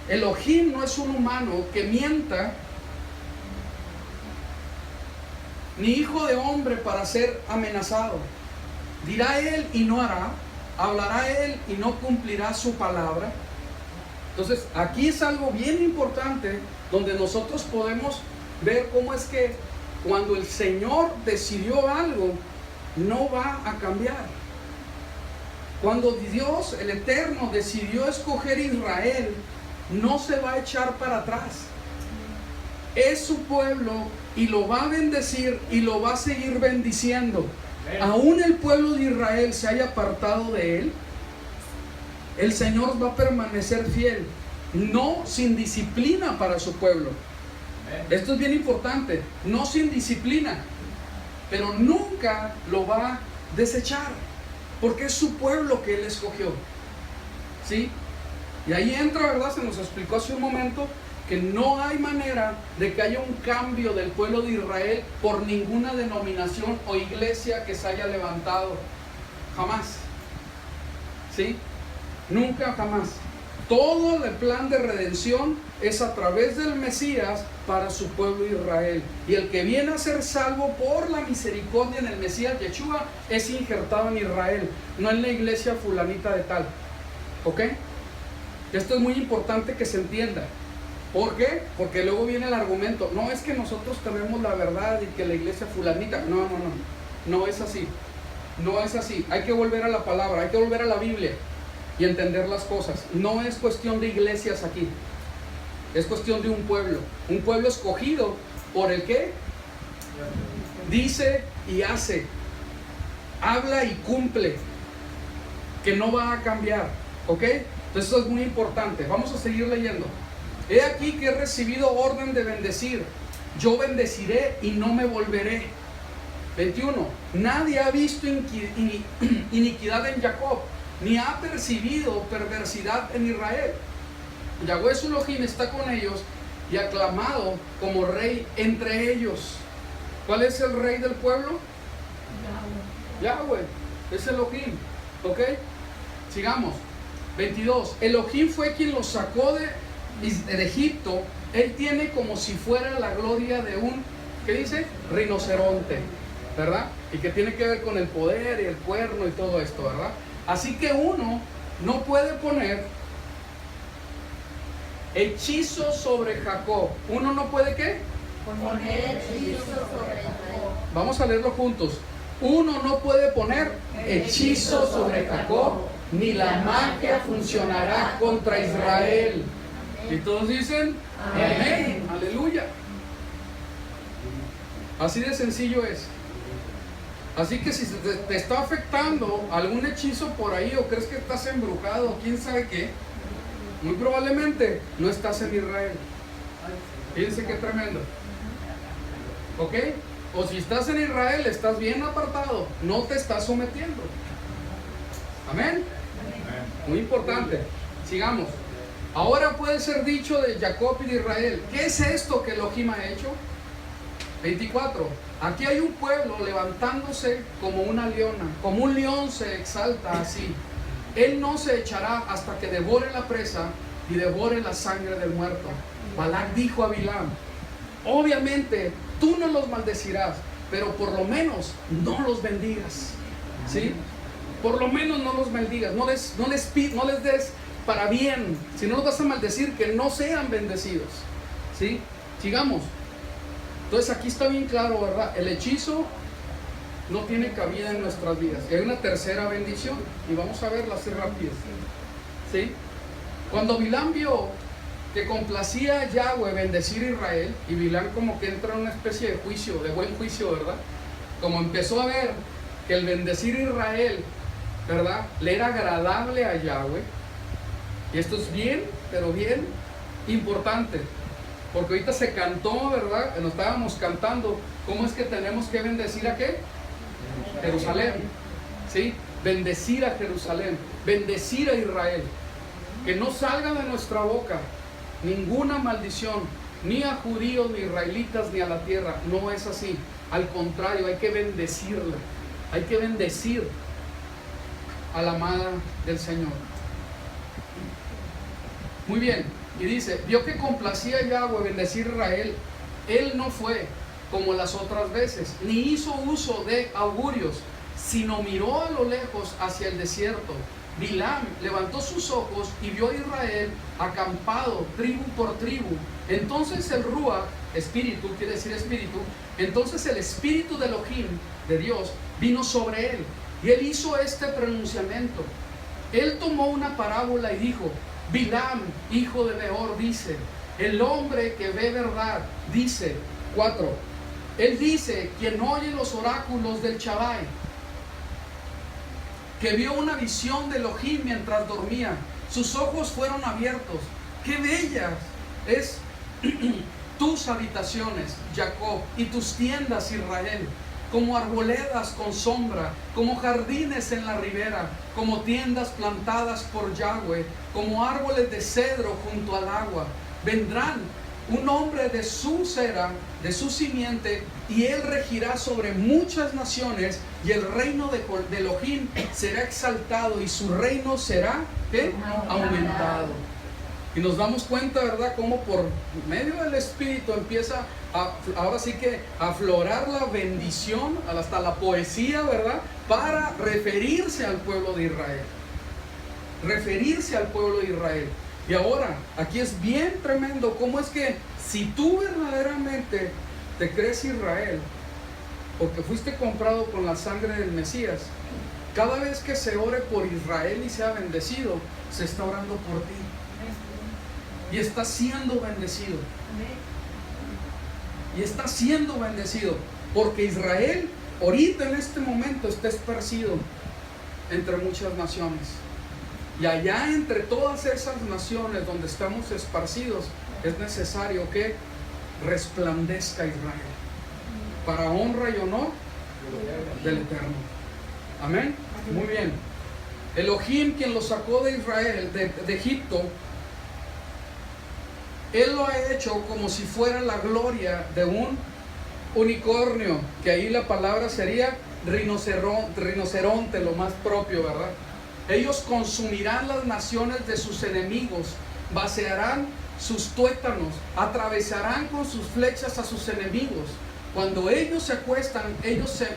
Elohim no es un humano que mienta, ni hijo de hombre para ser amenazado. Dirá él y no hará, hablará él y no cumplirá su palabra. Entonces aquí es algo bien importante donde nosotros podemos ver cómo es que cuando el Señor decidió algo, no va a cambiar. Cuando Dios, el Eterno, decidió escoger Israel, no se va a echar para atrás. Es su pueblo y lo va a bendecir y lo va a seguir bendiciendo. Aún el pueblo de Israel se haya apartado de él, el Señor va a permanecer fiel, no sin disciplina para su pueblo. Esto es bien importante, no sin disciplina, pero nunca lo va a desechar, porque es su pueblo que él escogió, ¿sí? Y ahí entra, ¿verdad? Se nos explicó hace un momento que no hay manera de que haya un cambio del pueblo de Israel por ninguna denominación o iglesia que se haya levantado, jamás, ¿sí? Nunca, jamás. Todo el plan de redención es a través del Mesías para su pueblo Israel. Y el que viene a ser salvo por la misericordia en el Mesías Yeshua es injertado en Israel, no en la iglesia fulanita de tal. ¿Ok? Esto es muy importante que se entienda. ¿Por qué? Porque luego viene el argumento: no, es que nosotros tenemos la verdad y que la iglesia fulanita. No es así. No es así. Hay que volver a la palabra, hay que volver a la Biblia y entender las cosas. No es cuestión de iglesias aquí, es cuestión de un pueblo escogido por el que dice y hace, habla y cumple, que no va a cambiar. ¿Ok? Entonces eso es muy importante. Vamos a seguir leyendo. He aquí que he recibido orden de bendecir. Yo bendeciré y no me volveré. 21. Nadie ha visto iniquidad en Jacob, ni ha percibido perversidad en Israel. Yahweh su Elohim está con ellos y aclamado como rey entre ellos. ¿Cuál es el rey del pueblo? Yahweh, es Elohim. ¿Ok? Sigamos. 22. Elohim fue quien los sacó de Egipto. Él tiene como si fuera la gloria de un, ¿qué dice? Rinoceronte, ¿verdad? Y que tiene que ver con el poder y el cuerno y todo esto, ¿verdad? Así que uno no puede poner hechizo sobre Jacob. ¿Uno no puede qué? Poner hechizo sobre Jacob. Vamos a leerlo juntos. Uno no puede poner hechizo sobre Jacob, ni la magia funcionará contra Israel. Y todos dicen, amén, aleluya. Así de sencillo es. Así que si te está afectando algún hechizo por ahí, o crees que estás embrujado, o quién sabe qué, muy probablemente no estás en Israel. Fíjense qué tremendo. ¿Ok? O si estás en Israel, estás bien apartado, no te estás sometiendo. Amén. Muy importante. Sigamos. Ahora puede ser dicho de Jacob y de Israel, ¿qué es esto que Elohim ha hecho? 24. Aquí hay un pueblo levantándose como una leona, como un león se exalta así. Él no se echará hasta que devore la presa y devore la sangre del muerto. Balac dijo a Bilam, obviamente tú no los maldecirás, pero por lo menos no los bendigas. ¿Sí? Por lo menos no los maldigas, no les des para bien. Si no los vas a maldecir, que no sean bendecidos. ¿Sí? Sigamos. Entonces aquí está bien claro, ¿verdad? El hechizo no tiene cabida en nuestras vidas. Y hay una tercera bendición, y vamos a verla así rápido. ¿Sí? Cuando Bilam vio que complacía a Yahweh bendecir a Israel, y Bilam como que entra en una especie de juicio, de buen juicio, ¿verdad? Como empezó a ver que el bendecir a Israel, ¿verdad?, le era agradable a Yahweh. Y esto es bien, pero bien importante. Porque ahorita se cantó, ¿verdad? Nos estábamos cantando. ¿Cómo es que tenemos que bendecir a qué? Jerusalén. ¿Sí? Bendecir a Jerusalén. Bendecir a Israel. Que no salga de nuestra boca ninguna maldición, ni a judíos, ni israelitas, ni a la tierra. No es así. Al contrario, hay que bendecirla. Hay que bendecir a la amada del Señor. Muy bien. Y dice, vio que complacía a Yahweh bendecir a Israel. Él no fue como las otras veces, ni hizo uso de augurios, sino miró a lo lejos hacia el desierto. Bilam levantó sus ojos y vio a Israel acampado, tribu por tribu. Entonces el Ruach, espíritu, quiere decir espíritu, entonces el espíritu de Elohim, de Dios, vino sobre él. Y él hizo este pronunciamiento. Él tomó una parábola y dijo, Bilam, hijo de Beor, dice, el hombre que ve verdad, dice, 4, él dice, quien oye los oráculos del Chabai, que vio una visión de Elohim mientras dormía, sus ojos fueron abiertos, qué bellas es tus habitaciones, Jacob, y tus tiendas, Israel, como arboledas con sombra, como jardines en la ribera, como tiendas plantadas por Yahweh, como árboles de cedro junto al agua. Vendrán un hombre de su cera, de su simiente, y él regirá sobre muchas naciones, y el reino de Elohim será exaltado, y su reino será, ¿qué? Aumentado. Y nos damos cuenta, ¿verdad?, cómo por medio del Espíritu empieza ahora sí que a aflorar la bendición, hasta la poesía, ¿verdad?, para referirse al pueblo de Israel. Referirse al pueblo de Israel. Y ahora, aquí es bien tremendo cómo es que si tú verdaderamente te crees Israel, porque fuiste comprado con la sangre del Mesías, cada vez que se ore por Israel y sea bendecido, se está orando por ti. Y está siendo bendecido. Y está siendo bendecido. Porque Israel, ahorita en este momento, está esparcido entre muchas naciones. Y allá entre todas esas naciones donde estamos esparcidos, es necesario que resplandezca Israel. Para honra y honor del Eterno. Amén. Muy bien. Elohim, quien lo sacó de Israel, de Egipto, Él lo ha hecho como si fuera la gloria de un unicornio, que ahí la palabra sería rinoceronte, lo más propio, ¿verdad? Ellos consumirán las naciones de sus enemigos, vaciarán sus tuétanos, atravesarán con sus flechas a sus enemigos. Cuando ellos se acuestan, ellos se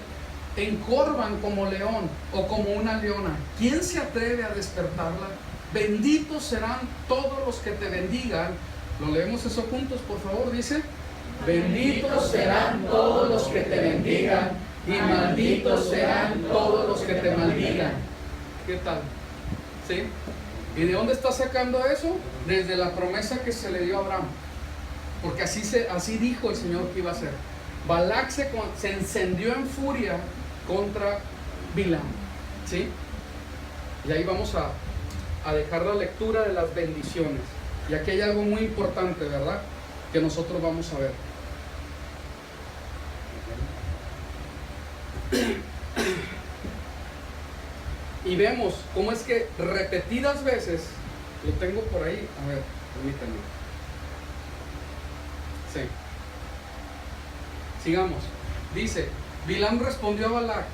encorvan como león o como una leona. ¿Quién se atreve a despertarla? Benditos serán todos los que te bendigan. ¿Lo leemos eso juntos, por favor? Dice, benditos serán todos los que te bendigan y malditos serán todos los que te maldigan. ¿Qué tal? ¿Sí? ¿Y de dónde está sacando eso? Desde la promesa que se le dio a Abraham. Porque así dijo el Señor que iba a hacer. Balac se encendió en furia contra Bilam. ¿Sí? Y ahí vamos a dejar la lectura de las bendiciones. Y aquí hay algo muy importante, ¿verdad? Que nosotros vamos a ver. Y vemos cómo es que repetidas veces, lo tengo por ahí, a ver, permítanme. Sí. Sigamos. Dice, Bilam respondió a Balac: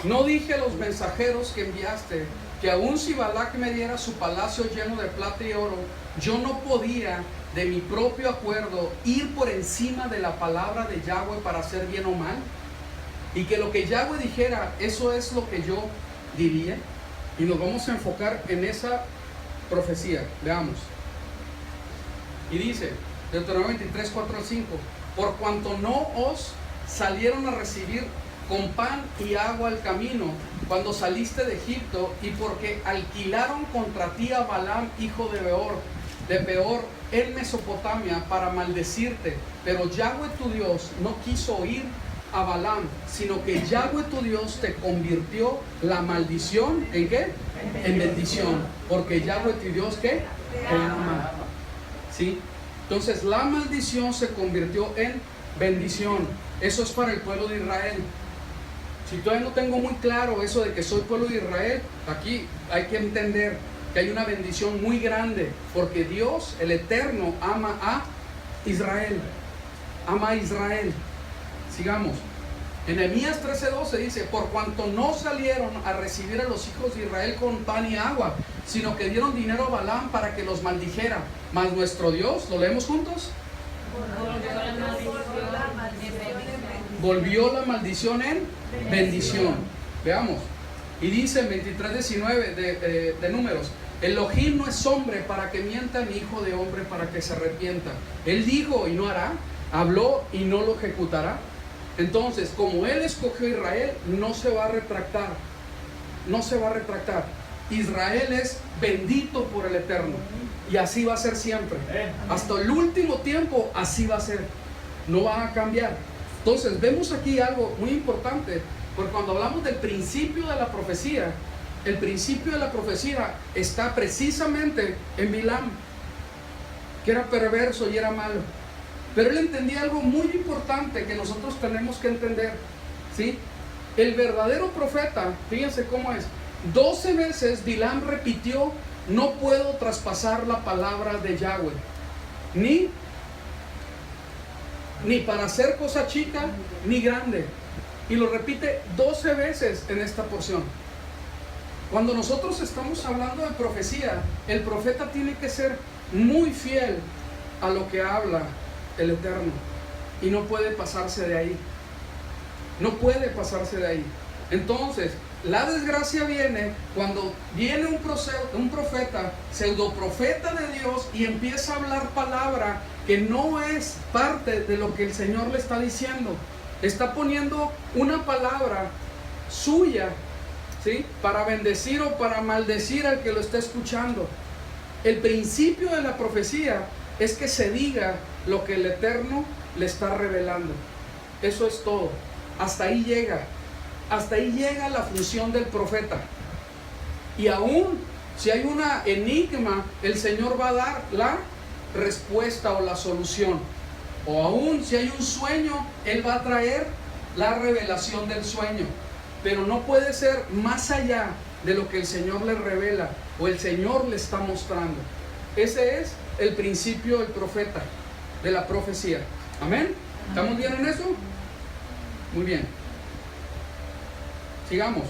no dije a los mensajeros que enviaste que aun si Balac me diera su palacio lleno de plata y oro, yo no podía de mi propio acuerdo ir por encima de la palabra de Yahweh para hacer bien o mal, y que lo que Yahweh dijera, eso es lo que yo diría. Y nos vamos a enfocar en esa profecía. Veamos. Y dice, Deuteronomio 23, 4 al 5: por cuanto no os salieron a recibir con pan y agua al camino cuando saliste de Egipto, y porque alquilaron contra ti a Balaam, hijo de Peor, en Mesopotamia, para maldecirte, pero Yahweh tu Dios no quiso oír a Balaam, sino que Yahweh tu Dios te convirtió la maldición ¿en qué? En bendición, porque Yahweh tu Dios ¿qué? Te ama. ¿Sí? Entonces la maldición se convirtió en bendición. Eso es para el pueblo de Israel. Si todavía no tengo muy claro eso de que soy pueblo de Israel, aquí hay que entender que hay una bendición muy grande, porque Dios, el Eterno, ama a Israel. Ama a Israel. Sigamos. En Nehemías 13:12 dice: por cuanto no salieron a recibir a los hijos de Israel con pan y agua, sino que dieron dinero a Balaam para que los maldijera. Mas nuestro Dios, ¿lo leemos juntos? Volvió la maldición en bendición. Veamos. Y dice en 23:19 de Números: Elohim no es hombre para que mienta, ni hijo de hombre para que se arrepienta. Él dijo y no hará, habló y no lo ejecutará. Entonces, como Él escogió a Israel, no se va a retractar. No se va a retractar. Israel es bendito por el Eterno. Y así va a ser siempre. Hasta el último tiempo, así va a ser. No va a cambiar. Entonces, vemos aquí algo muy importante. Porque cuando hablamos del principio de la profecía, el principio de la profecía está precisamente en Bilam, que era perverso y era malo. Pero él entendía algo muy importante que nosotros tenemos que entender, ¿sí? El verdadero profeta, fíjense cómo es. 12 veces Bilam repitió: no puedo traspasar la palabra de Yahweh, ni para hacer cosa chica ni grande. Y lo repite 12 veces en esta porción. Cuando nosotros estamos hablando de profecía, el profeta tiene que ser muy fiel a lo que habla el Eterno, y no puede pasarse de ahí. No puede pasarse de ahí. Entonces, la desgracia viene cuando viene un profeta, pseudoprofeta de Dios, y empieza a hablar palabra que no es parte de lo que el Señor le está diciendo. Está poniendo una palabra suya, ¿sí?, para bendecir o para maldecir al que lo está escuchando. El principio de la profecía es que se diga lo que el Eterno le está revelando. Eso es todo. Hasta ahí llega. Hasta ahí llega la función del profeta. Y aún si hay un enigma, el Señor va a dar la respuesta o la solución. O aún si hay un sueño, Él va a traer la revelación del sueño. Pero no puede ser más allá de lo que el Señor le revela o el Señor le está mostrando. Ese es el principio del profeta, de la profecía. ¿Amén? ¿Estamos bien en eso? Muy bien. Sigamos.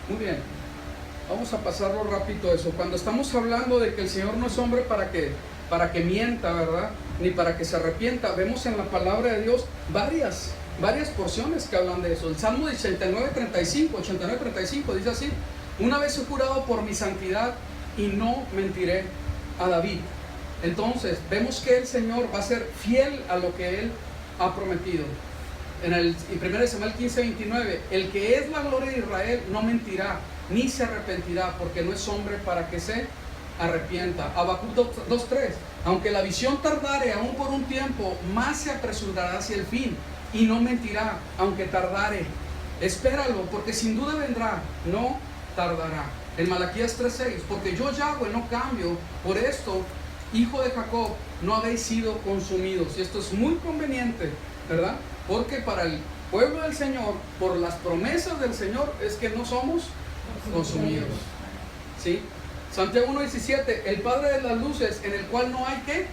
Muy bien. Vamos a pasarlo rápido eso. Cuando estamos hablando de que el Señor no es hombre para que mienta, ¿verdad? Ni para que se arrepienta, vemos en la palabra de Dios varias porciones que hablan de eso. El Salmo 89:35 dice así: una vez he jurado por mi santidad y no mentiré a David. Entonces vemos que el Señor va a ser fiel a lo que Él ha prometido. En 1 Samuel 15:29, el que es la gloria de Israel no mentirá, ni se arrepentirá, porque no es hombre para que se arrepienta. Habacuc 2:3, aunque la visión tardare aún por un tiempo, más se apresurará hacia el fin, y no mentirá, aunque tardare. Espéralo, porque sin duda vendrá, no tardará. En Malaquías 3:6, porque yo Yahweh no cambio, por esto, hijo de Jacob, no habéis sido consumidos. Y esto es muy conveniente, ¿verdad? Porque para el pueblo del Señor, por las promesas del Señor, es que no somos consumidos. ¿Sí? Santiago 1:17, el Padre de las luces, en el cual no hay ¿qué?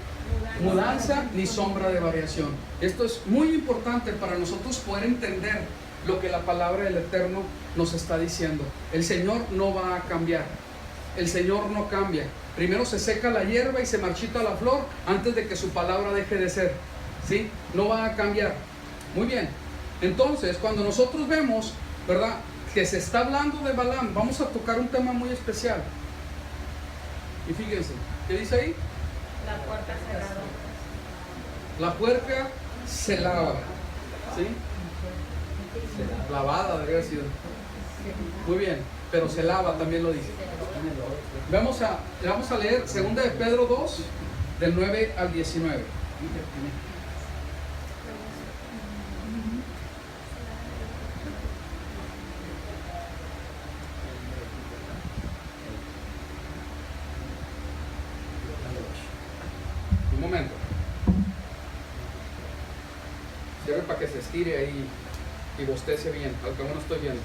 Mudanza ni sombra de variación. Esto es muy importante para nosotros poder entender lo que la palabra del Eterno nos está diciendo. El Señor no va a cambiar. El Señor no cambia. Primero se seca la hierba y se marchita la flor antes de que su palabra deje de ser. ¿Sí? No va a cambiar. Muy bien. Entonces, cuando nosotros vemos, ¿verdad?, que se está hablando de Balaam, vamos a tocar un tema muy especial. Y fíjense, ¿qué dice ahí? La puerta cerrada. La puerca se lava. ¿Sí? Lavada debería haber sido. Muy bien, pero se lava también lo dice. Vamos a leer 2 de Pedro 2, del 9 al 19. Un momento. Sirve para que se estire ahí y bostece bien, al que no estoy viendo.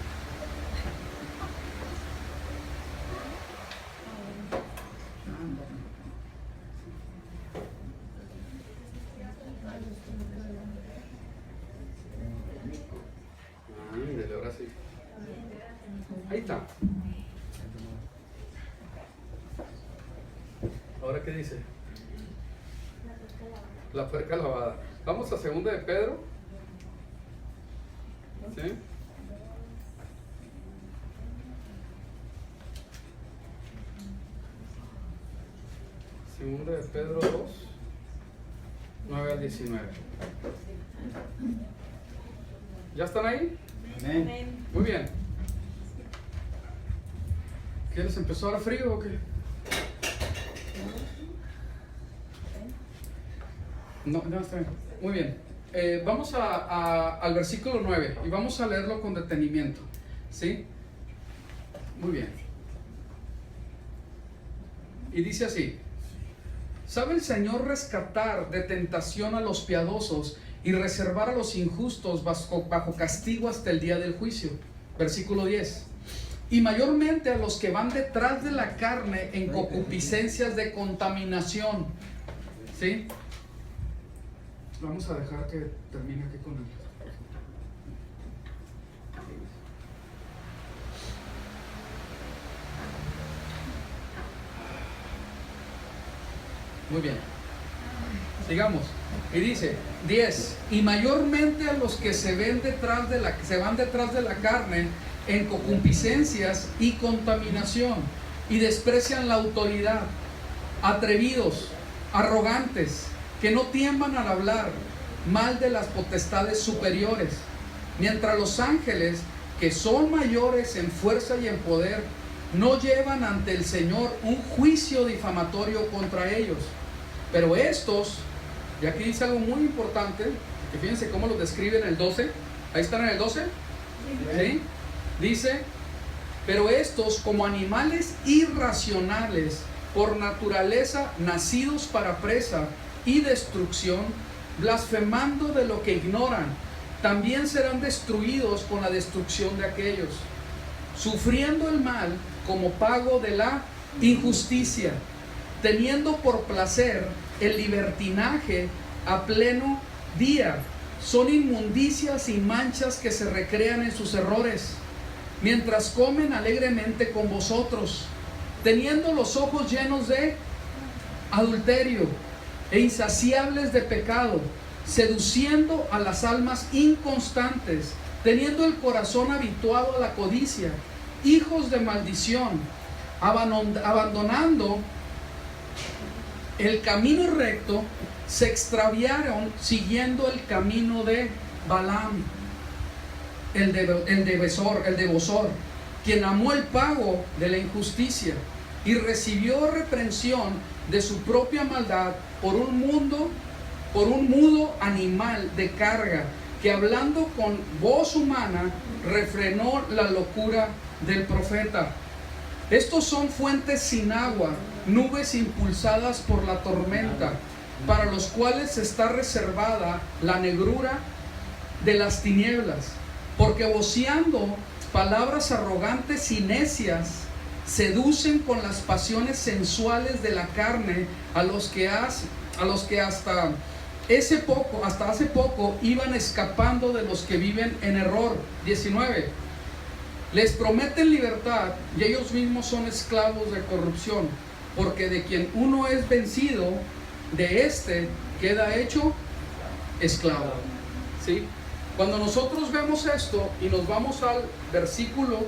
Ándale, ahora sí. Ahí está. ¿Ahora qué dice? La puerca lavada. Vamos a 2 de Pedro. ¿Sí? Segunda de Pedro 2, 9 al 19. ¿Ya están ahí? Amén. Muy bien. ¿Qué les empezó a dar frío o qué? No, está bien. Muy bien. Vamos al versículo 9 y vamos a leerlo con detenimiento. ¿Sí? Muy bien. Y dice así: ¿sabe el Señor rescatar de tentación a los piadosos y reservar a los injustos bajo castigo hasta el día del juicio? Versículo 10. Y mayormente a los que van detrás de la carne en concupiscencias de contaminación. ¿Sí? Vamos a dejar que termine aquí con él. Muy bien. Sigamos. Y dice 10. Y mayormente a los que se van detrás de la carne en concupiscencias y contaminación, y desprecian la autoridad, atrevidos, arrogantes, que no tiemblan al hablar mal de las potestades superiores, mientras los ángeles, que son mayores en fuerza y en poder, no llevan ante el Señor un juicio difamatorio contra ellos. Pero estos, y aquí dice algo muy importante, que fíjense cómo lo describe en el 12, ahí están en el 12, ¿sí? Dice: pero estos, como animales irracionales, por naturaleza nacidos para presa y destrucción, blasfemando de lo que ignoran, también serán destruidos con la destrucción de aquellos, sufriendo el mal como pago de la injusticia, teniendo por placer el libertinaje a pleno día. Son inmundicias y manchas que se recrean en sus errores, mientras comen alegremente con vosotros, teniendo los ojos llenos de adulterio e insaciables de pecado, seduciendo a las almas inconstantes, teniendo el corazón habituado a la codicia, hijos de maldición, abandonando el camino recto, se extraviaron siguiendo el camino de Balaam, el de Bosor, quien amó el pago de la injusticia y recibió reprensión de su propia maldad por un mudo animal de carga, que hablando con voz humana refrenó la locura del profeta. Estos son fuentes sin agua, nubes impulsadas por la tormenta, para los cuales está reservada la negrura de las tinieblas, porque voceando palabras arrogantes y necias, seducen con las pasiones sensuales de la carne a los que hasta hace poco iban escapando de los que viven en error. 19. Les prometen libertad y ellos mismos son esclavos de corrupción, porque de quien uno es vencido, de este queda hecho esclavo. ¿Sí? Cuando nosotros vemos esto y nos vamos al versículo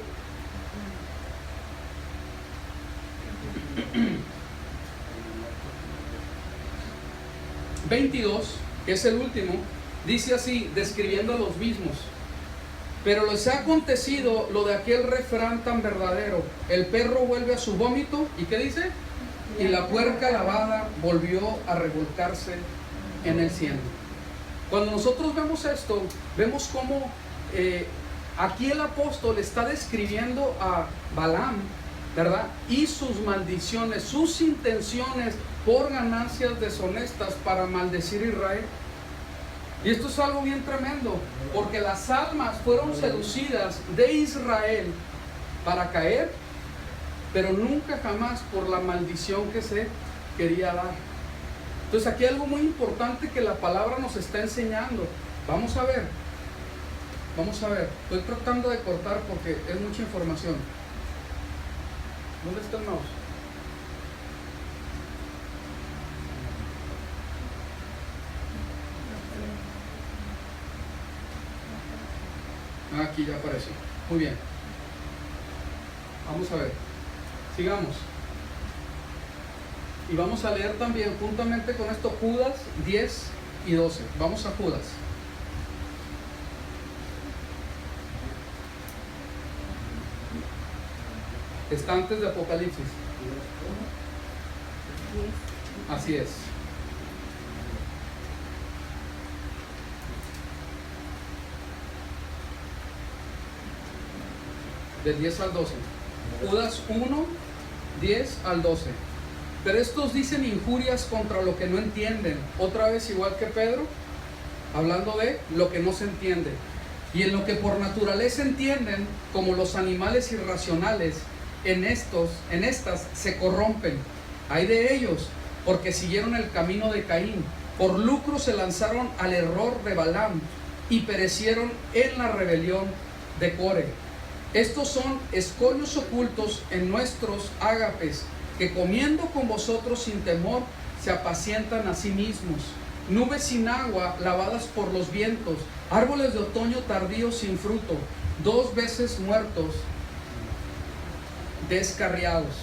22, que es el último, dice así, describiendo a los mismos: pero les ha acontecido lo de aquel refrán tan verdadero: el perro vuelve a su vómito, ¿y qué dice? Y la puerca lavada volvió a revolcarse en el cieno. Cuando nosotros vemos esto, vemos cómo aquí el apóstol está describiendo a Balaam, ¿verdad? Y sus maldiciones, sus intenciones por ganancias deshonestas para maldecir a Israel. Y esto es algo bien tremendo, porque las almas fueron seducidas de Israel para caer, pero nunca jamás por la maldición que se quería dar. Entonces aquí hay algo muy importante que la palabra nos está enseñando. Vamos a ver. Estoy tratando de cortar porque es mucha información. ¿Dónde está el mouse? Aquí ya apareció. Muy bien. Vamos a ver. Sigamos. Y vamos a leer también juntamente con esto Judas 10 y 12. Vamos a Judas. Está antes de Apocalipsis. Así es. Del 10 al 12. Judas 1, 10 al 12. Pero estos dicen injurias contra lo que no entienden. Otra vez igual que Pedro, hablando de lo que no se entiende. Y en lo que por naturaleza entienden, como los animales irracionales, en estas se corrompen. Hay de ellos, porque siguieron el camino de Caín. Por lucro se lanzaron al error de Balaam y perecieron en la rebelión de Core. Estos son escollos ocultos en nuestros ágapes, que comiendo con vosotros sin temor, se apacientan a sí mismos. Nubes sin agua, lavadas por los vientos, árboles de otoño tardíos sin fruto, 2 veces muertos, desarraigados.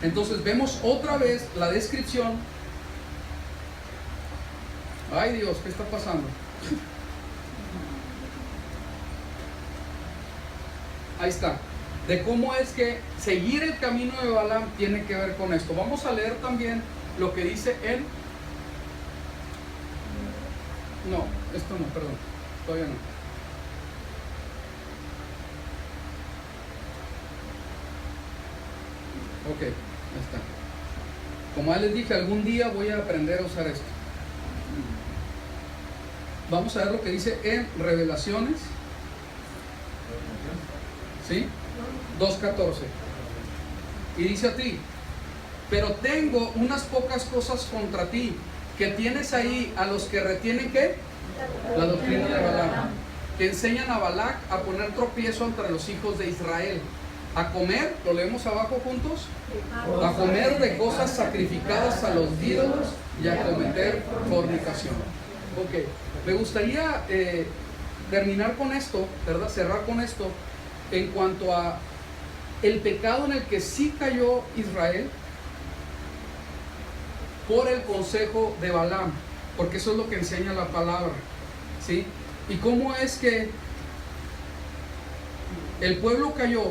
Entonces vemos otra vez la descripción. Ay Dios, ¿qué está pasando? Ahí está. De cómo es que seguir el camino de Balaam tiene que ver con esto. Vamos a leer también lo que dice en... No, esto no, perdón. Todavía no. Ok, ya está. Como ya les dije, algún día voy a aprender a usar esto. Vamos a ver lo que dice en Revelaciones. ¿Sí? 2:14. Y dice a ti: pero tengo unas pocas cosas contra ti, que tienes ahí a los que retienen ¿qué? La doctrina de Balaam, que enseñan a Balac a poner tropiezo entre los hijos de Israel, a comer, lo leemos abajo juntos, a comer de cosas sacrificadas a los ídolos y a cometer fornicación. Ok, me gustaría terminar con esto, ¿verdad? Cerrar con esto en cuanto a el pecado en el que sí cayó Israel por el consejo de Balaam, porque eso es lo que enseña la palabra, ¿sí? Y cómo es que el pueblo cayó,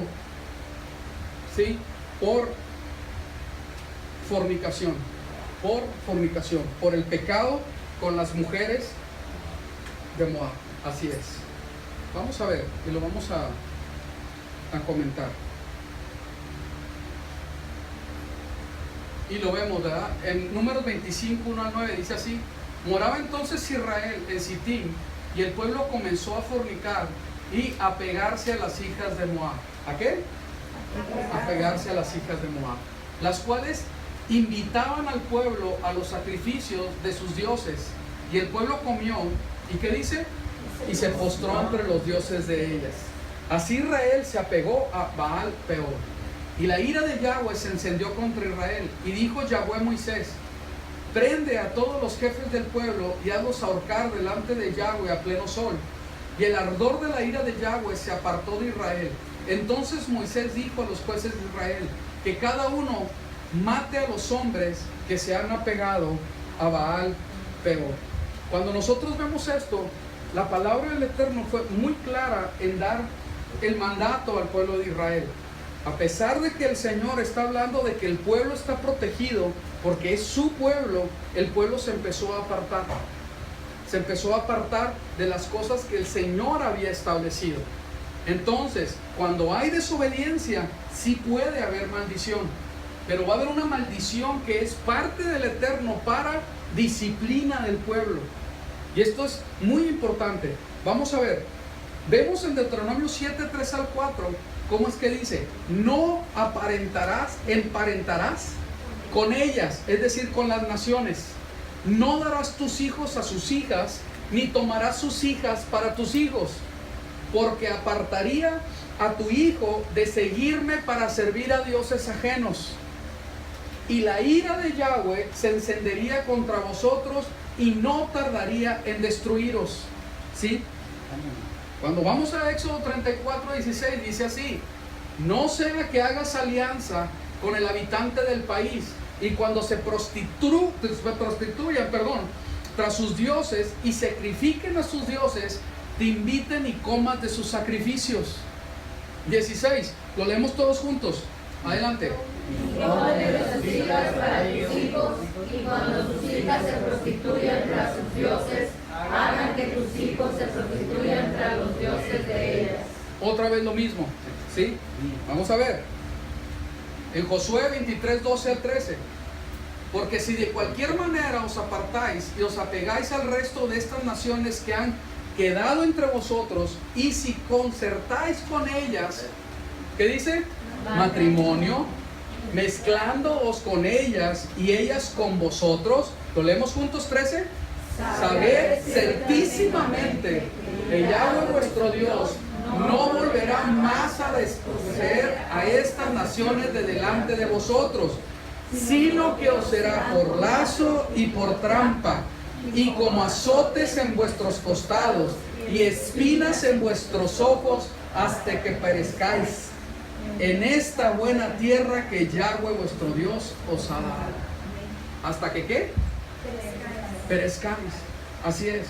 ¿sí? Por fornicación, por el pecado con las mujeres de Moab. Así es. Vamos a ver y lo vamos a comentar. Y lo vemos, ¿verdad? En Números 25, 1 al 9 dice así: moraba entonces Israel en Sittim, y el pueblo comenzó a fornicar y a pegarse a las hijas de Moab. ¿A qué? A pegarse a las hijas de Moab, las cuales invitaban al pueblo a los sacrificios de sus dioses. Y el pueblo comió, ¿y qué dice? Y se postró entre los dioses de ellas. Así Israel se apegó a Baal Peor. Y la ira de Yahweh se encendió contra Israel. Y dijo Yahweh a Moisés: prende a todos los jefes del pueblo y hazlos ahorcar delante de Yahweh a pleno sol. Y el ardor de la ira de Yahweh se apartó de Israel. Entonces Moisés dijo a los jueces de Israel que cada uno mate a los hombres que se han apegado a Baal Peor. Cuando nosotros vemos esto, la palabra del Eterno fue muy clara en dar el mandato al pueblo de Israel. A pesar de que el Señor está hablando de que el pueblo está protegido porque es su pueblo, el pueblo se empezó a apartar. Se empezó a apartar de las cosas que el Señor había establecido. Entonces, cuando hay desobediencia, sí puede haber maldición, pero va a haber una maldición que es parte del Eterno para disciplina del pueblo. Y esto es muy importante. Vamos a ver, vemos en Deuteronomio 7, 3 al 4, cómo es que dice: no emparentarás con ellas, es decir, con las naciones. No darás tus hijos a sus hijas, ni tomarás sus hijas para tus hijos, porque apartaría a tu hijo de seguirme para servir a dioses ajenos. Y la ira de Yahweh se encendería contra vosotros y no tardaría en destruiros. ¿Sí? Cuando vamos a Éxodo 34, 16, dice así: no sea que hagas alianza con el habitante del país, y cuando se prostituyan, tras sus dioses y sacrifiquen a sus dioses, te inviten y comas de sus sacrificios. 16, lo leemos todos juntos. Adelante. Tome sus hijas para tus hijos, y cuando sus hijas se prostituyan tras sus dioses, hagan que tus hijos se prostituyan tras los dioses de ellas. Otra vez lo mismo, ¿sí? Vamos a ver. En Josué 23, 12 al 13. Porque si de cualquier manera os apartáis y os apegáis al resto de estas naciones que han quedado entre vosotros, y si concertáis con ellas, ¿qué dice? Matrimonio, mezclándoos con ellas y ellas con vosotros. ¿Lo leemos juntos? 13. Sabed certísimamente que Yahweh vuestro Dios no volverá más a desposeer a estas naciones de delante de vosotros, sino que os será por lazo y por trampa, y como azotes en vuestros costados, y espinas en vuestros ojos, hasta que perezcáis en esta buena tierra que Yahweh vuestro Dios os ha dado. ¿Hasta que qué? Perezcáis. Así es.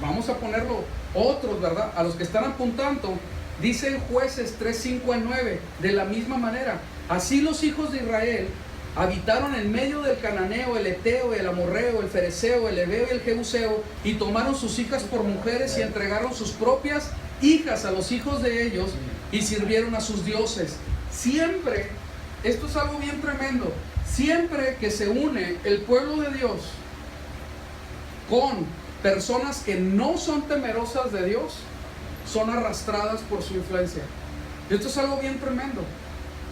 Vamos a ponerlo otros, ¿verdad? A los que están apuntando, dice en Jueces 3, 5 al 9, de la misma manera: así los hijos de Israel habitaron en medio del cananeo, el eteo, el amorreo, el fereceo, el heveo y el jebuseo, y tomaron sus hijas por mujeres y entregaron sus propias hijas a los hijos de ellos, y sirvieron a sus dioses. Siempre, esto es algo bien tremendo, siempre que se une el pueblo de Dios con personas que no son temerosas de Dios, son arrastradas por su influencia. Esto es algo bien tremendo,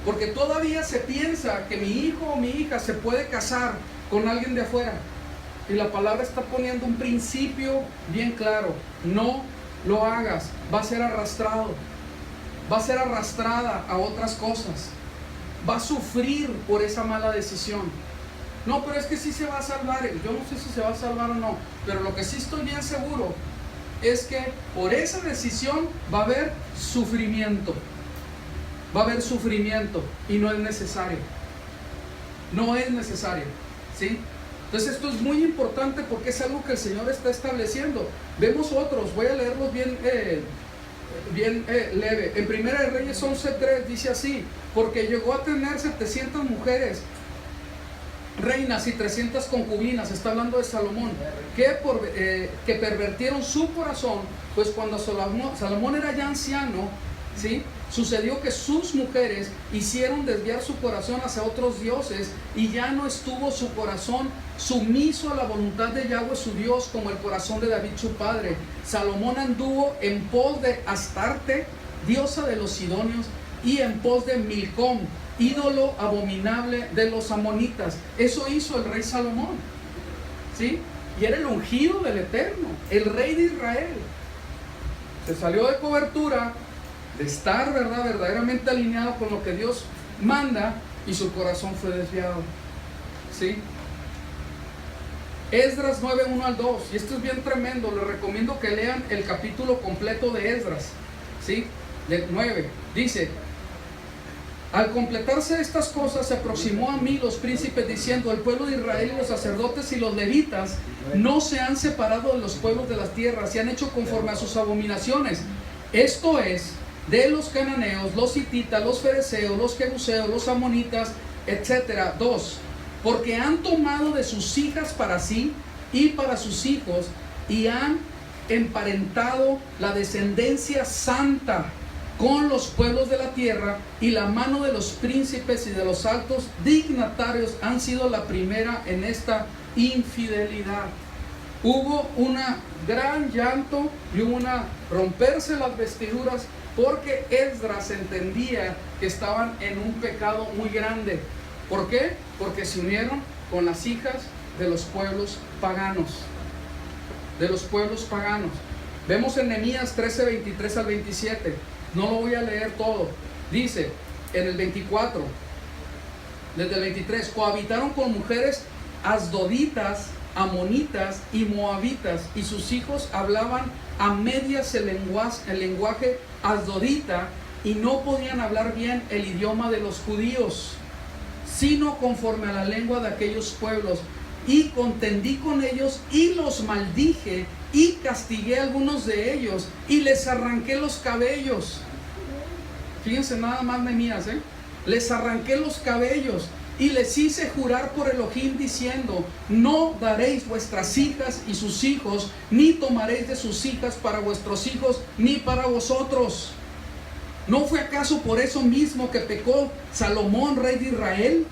porque todavía se piensa que mi hijo o mi hija se puede casar con alguien de afuera, y la palabra está poniendo un principio bien claro: no lo hagas. Va a ser arrastrado, va a ser arrastrada a otras cosas, va a sufrir por esa mala decisión. No, pero es que sí se va a salvar. Yo no sé si se va a salvar o no, pero lo que sí estoy bien seguro es que por esa decisión va a haber sufrimiento. va a haber sufrimiento y no es necesario. No es necesario, ¿sí? Entonces esto es muy importante porque es algo que el Señor está estableciendo. Vemos otros, voy a leerlos bien leve. En 1 Reyes 11:3 dice así: porque llegó a tener 700 mujeres reinas y 300 concubinas. Está hablando de Salomón, que pervertieron su corazón, pues cuando Salomón era ya anciano, ¿sí?, sucedió que sus mujeres hicieron desviar su corazón hacia otros dioses, y ya no estuvo su corazón sumiso a la voluntad de Yahweh su Dios, como el corazón de David su padre. Salomón anduvo en pos de Astarte, diosa de los sidonios, y en pos de Milcom, ídolo abominable de los amonitas. Eso hizo el rey Salomón, ¿sí? Y era el ungido del Eterno, el rey de Israel. Se salió de cobertura, de estar, ¿verdad?, verdaderamente alineado con lo que Dios manda, y su corazón fue desviado, ¿sí? Esdras 9, 1 al 2, y esto es bien tremendo. Les recomiendo que lean el capítulo completo de Esdras, ¿sí? Del 9, dice: al completarse estas cosas, se aproximó a mí los príncipes diciendo: el pueblo de Israel y los sacerdotes y los levitas no se han separado de los pueblos de las tierras, y han hecho conforme a sus abominaciones, esto es, de los cananeos, los hititas, los fereceos, los jebuseos, los amonitas, etc. 2. Porque han tomado de sus hijas para sí y para sus hijos, y han emparentado la descendencia santa con los pueblos de la tierra, y la mano de los príncipes y de los altos dignatarios han sido la primera en esta infidelidad. Hubo una gran llanto y una romperse las vestiduras, porque Esdras entendía que estaban en un pecado muy grande. ¿Por qué? Porque se unieron con las hijas de los pueblos paganos. De los pueblos paganos. Vemos en Nehemías 13, 23 al 27. No lo voy a leer todo. Dice en el 24, desde el 23: cohabitaron con mujeres asdoditas, amonitas y moabitas, y sus hijos hablaban a medias el lenguaje asdodita, y no podían hablar bien el idioma de los judíos, sino conforme a la lengua de aquellos pueblos. Y contendí con ellos y los maldije, y castigué a algunos de ellos y les arranqué los cabellos. Fíjense nada más, Nehemías, les arranqué los cabellos y les hice jurar por Elohim diciendo: no daréis vuestras hijas y sus hijos, ni tomaréis de sus hijas para vuestros hijos, ni para vosotros. ¿No fue acaso por eso mismo que pecó Salomón, rey de Israel?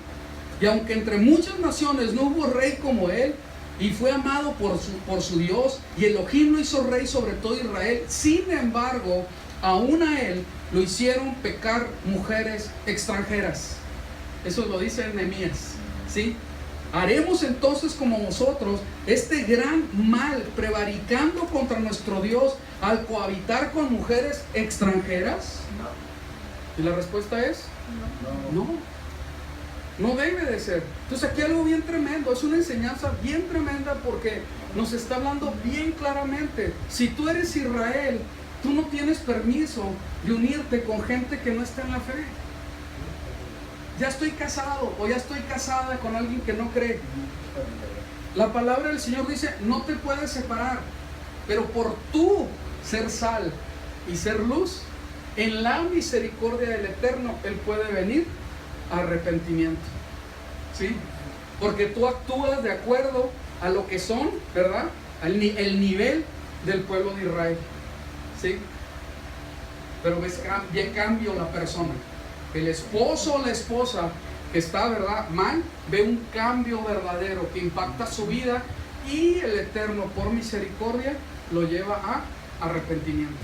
Y aunque entre muchas naciones no hubo rey como él, y fue amado por su Dios, y Elohim lo hizo rey sobre todo Israel, sin embargo, aún a él lo hicieron pecar mujeres extranjeras. Eso lo dice Nehemías, ¿sí? ¿Haremos entonces como vosotros este gran mal, prevaricando contra nuestro Dios al cohabitar con mujeres extranjeras? No. Y la respuesta es no. No debe de ser. Entonces aquí algo bien tremendo, es una enseñanza bien tremenda, porque nos está hablando bien claramente: si tú eres Israel, tú no tienes permiso de unirte con gente que no está en la fe. Ya estoy casado o ya estoy casada con alguien que no cree. La palabra del Señor dice: no te puedes separar, pero por tú ser sal y ser luz, en la misericordia del Eterno Él puede venir a arrepentimiento, ¿sí? Porque tú actúas de acuerdo a lo que son, ¿verdad?, el nivel del pueblo de Israel, ¿sí? Pero ves bien cambio la persona. El esposo o la esposa que está, ¿verdad?, mal, ve un cambio verdadero que impacta su vida, y el Eterno, por misericordia, lo lleva a arrepentimiento,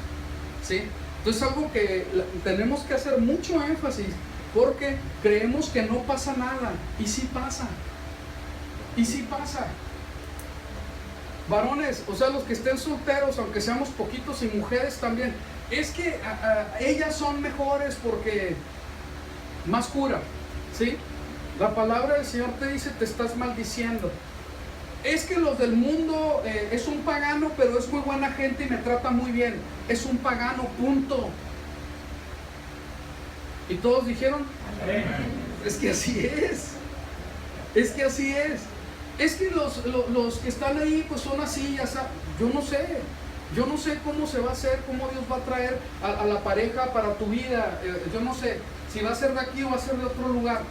¿sí? Entonces, algo que tenemos que hacer mucho énfasis, porque creemos que no pasa nada, y sí pasa. Y sí pasa. Varones, o sea, los que estén solteros, aunque seamos poquitos, y mujeres también, es que ellas son mejores porque más cura, ¿sí? La palabra del Señor te dice: te estás maldiciendo. Es que los del mundo, es un pagano, pero es muy buena gente y me trata muy bien. Es un pagano, punto. Y todos dijeron, es que así es. Es que así es. Es que los que están ahí pues son así, ya sabes. Yo no sé cómo se va a hacer, cómo Dios va a traer a la pareja para tu vida. Yo no sé si va a ser de aquí o va a ser de otro lugar.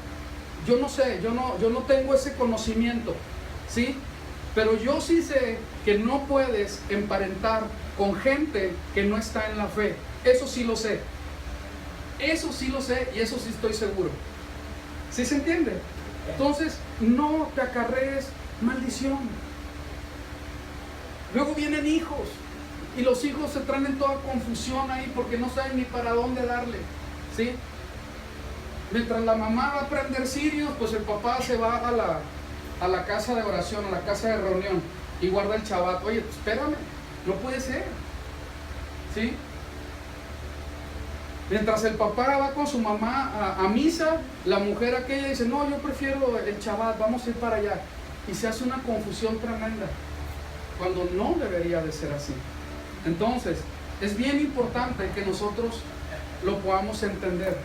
Yo no sé, yo no tengo ese conocimiento, ¿sí? Pero yo sí sé que no puedes emparentar con gente que no está en la fe. Eso sí lo sé. Eso sí lo sé y eso sí estoy seguro. ¿Sí se entiende? Entonces, no te acarrees maldición. Luego vienen hijos y los hijos se traen en toda confusión ahí porque no saben ni para dónde darle, ¿sí? Mientras la mamá va a prender cirios, pues el papá se va a la casa de oración, a la casa de reunión y guarda el chabat. Oye, pues espérame, no puede ser, ¿sí? Mientras el papá va con su mamá a misa, la mujer aquella dice, no, yo prefiero el chabat, vamos a ir para allá. Y se hace una confusión tremenda, cuando no debería de ser así. Entonces, es bien importante que nosotros lo podamos entender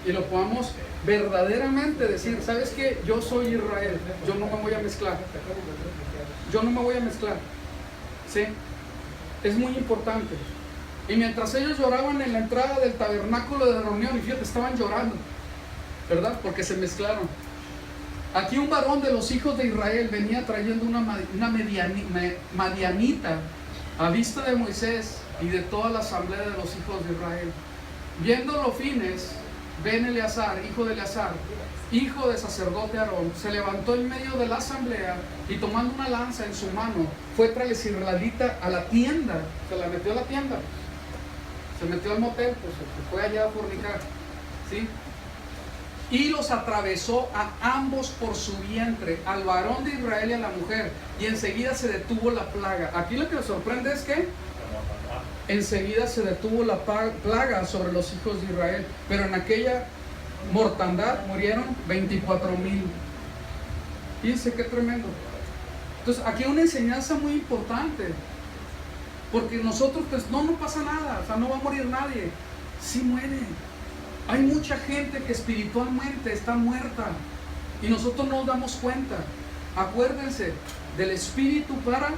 y lo podamos verdaderamente decir, ¿sabes qué? Yo soy Israel, yo no me voy a mezclar. Yo no me voy a mezclar, ¿sí? Es muy importante. Y mientras ellos lloraban en la entrada del tabernáculo de reunión, y fíjate, estaban llorando, ¿verdad? Porque se mezclaron. Aquí un varón de los hijos de Israel venía trayendo una madianita a vista de Moisés y de toda la asamblea de los hijos de Israel. Viéndolo Fines, Ben Eleazar, hijo de Eleazar, hijo de sacerdote Aarón, se levantó en medio de la asamblea y tomando una lanza en su mano, fue tras el israelita a la tienda, se la metió a la tienda, se metió al motel, pues fue allá a fornicar, ¿sí? Y los atravesó a ambos por su vientre, al varón de Israel y a la mujer, y enseguida se detuvo la plaga. Aquí lo que nos sorprende es que enseguida se detuvo la plaga sobre los hijos de Israel, pero en aquella mortandad murieron 24,000. Fíjense qué tremendo. Entonces aquí hay una enseñanza muy importante, porque nosotros pues no pasa nada, o sea, no va a morir nadie. Sí muere. Hay mucha gente que espiritualmente está muerta y nosotros no nos damos cuenta. Acuérdense, del espíritu para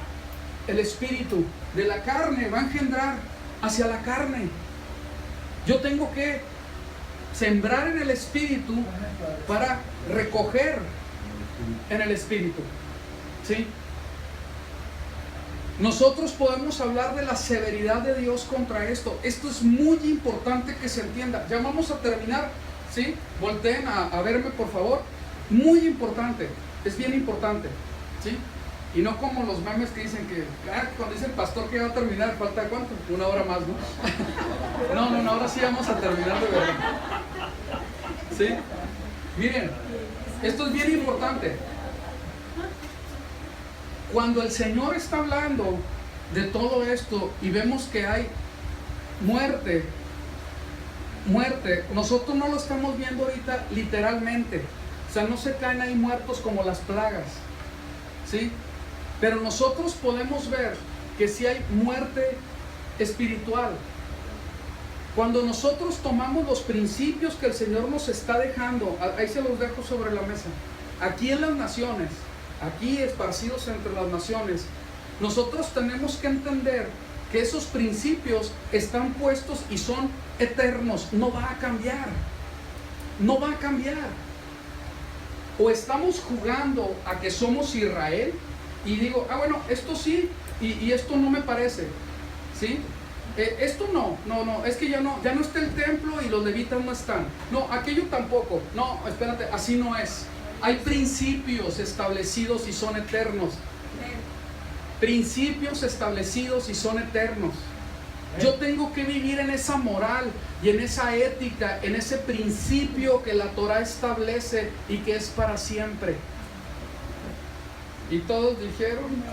el espíritu, de la carne va a engendrar hacia la carne. Yo tengo que sembrar en el espíritu para recoger en el espíritu, ¿sí? Nosotros podemos hablar de la severidad de Dios contra esto. Esto es muy importante que se entienda. Ya vamos a terminar, ¿sí? Volteen a verme, por favor. Muy importante, es bien importante, ¿sí? Y no como los memes que dicen que, cuando dice el pastor que va a terminar, falta ¿cuánto? 1 hora más, ¿no? No, ahora sí vamos a terminar de verdad. ¿Sí? Miren, esto es bien importante. Cuando el Señor está hablando de todo esto y vemos que hay muerte, nosotros no lo estamos viendo ahorita literalmente. O sea, no se caen ahí muertos como las plagas, ¿sí? Pero nosotros podemos ver que sí hay muerte espiritual. Cuando nosotros tomamos los principios que el Señor nos está dejando, ahí se los dejo sobre la mesa, aquí en las naciones, aquí esparcidos entre las naciones, nosotros tenemos que entender que esos principios están puestos y son eternos, no va a cambiar, no va a cambiar. O estamos jugando a que somos Israel y digo, bueno, esto sí y esto no me parece, ¿sí? Esto no, es que ya no está el templo y los levitas no están, no, aquello tampoco, no, espérate, así no es. Hay principios establecidos y son eternos. Principios establecidos y son eternos. Yo tengo que vivir en esa moral y en esa ética, en ese principio que la Torah establece y que es para siempre. Y todos dijeron,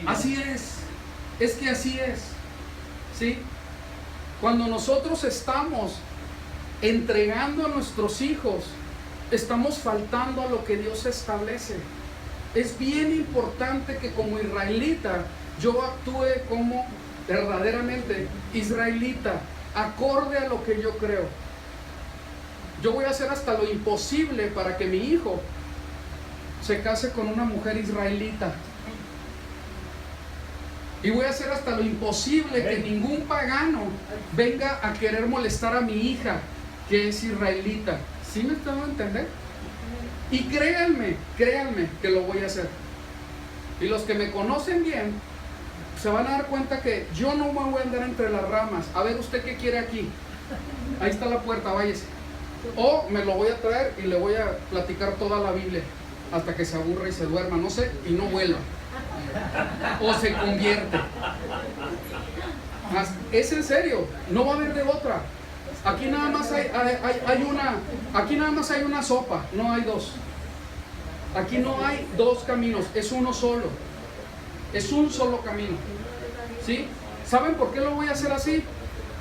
así es que así es, ¿sí? Cuando nosotros estamos entregando a nuestros hijos, estamos faltando a lo que Dios establece. Es bien importante que como israelita yo actúe como verdaderamente israelita, acorde a lo que yo creo. yo voy a hacer hasta lo imposible para que mi hijo se case con una mujer israelita. Y voy a hacer hasta lo imposible que ningún pagano venga a querer molestar a mi hija, que es israelita. ¿Sí me están a entender? Y créanme que lo voy a hacer. Y los que me conocen bien se van a dar cuenta que yo no me voy a andar entre las ramas. A ver, ¿usted qué quiere aquí? Ahí está la puerta, váyase. O me lo voy a traer y le voy a platicar toda la Biblia hasta que se aburra y se duerma, no sé, y no vuelva. O se convierte. Es en serio, no va a haber de otra. Aquí nada más aquí nada más hay una sopa, no hay dos. Aquí no hay dos caminos, es uno solo. Es un solo camino. ¿Sí? ¿Saben por qué lo voy a hacer así?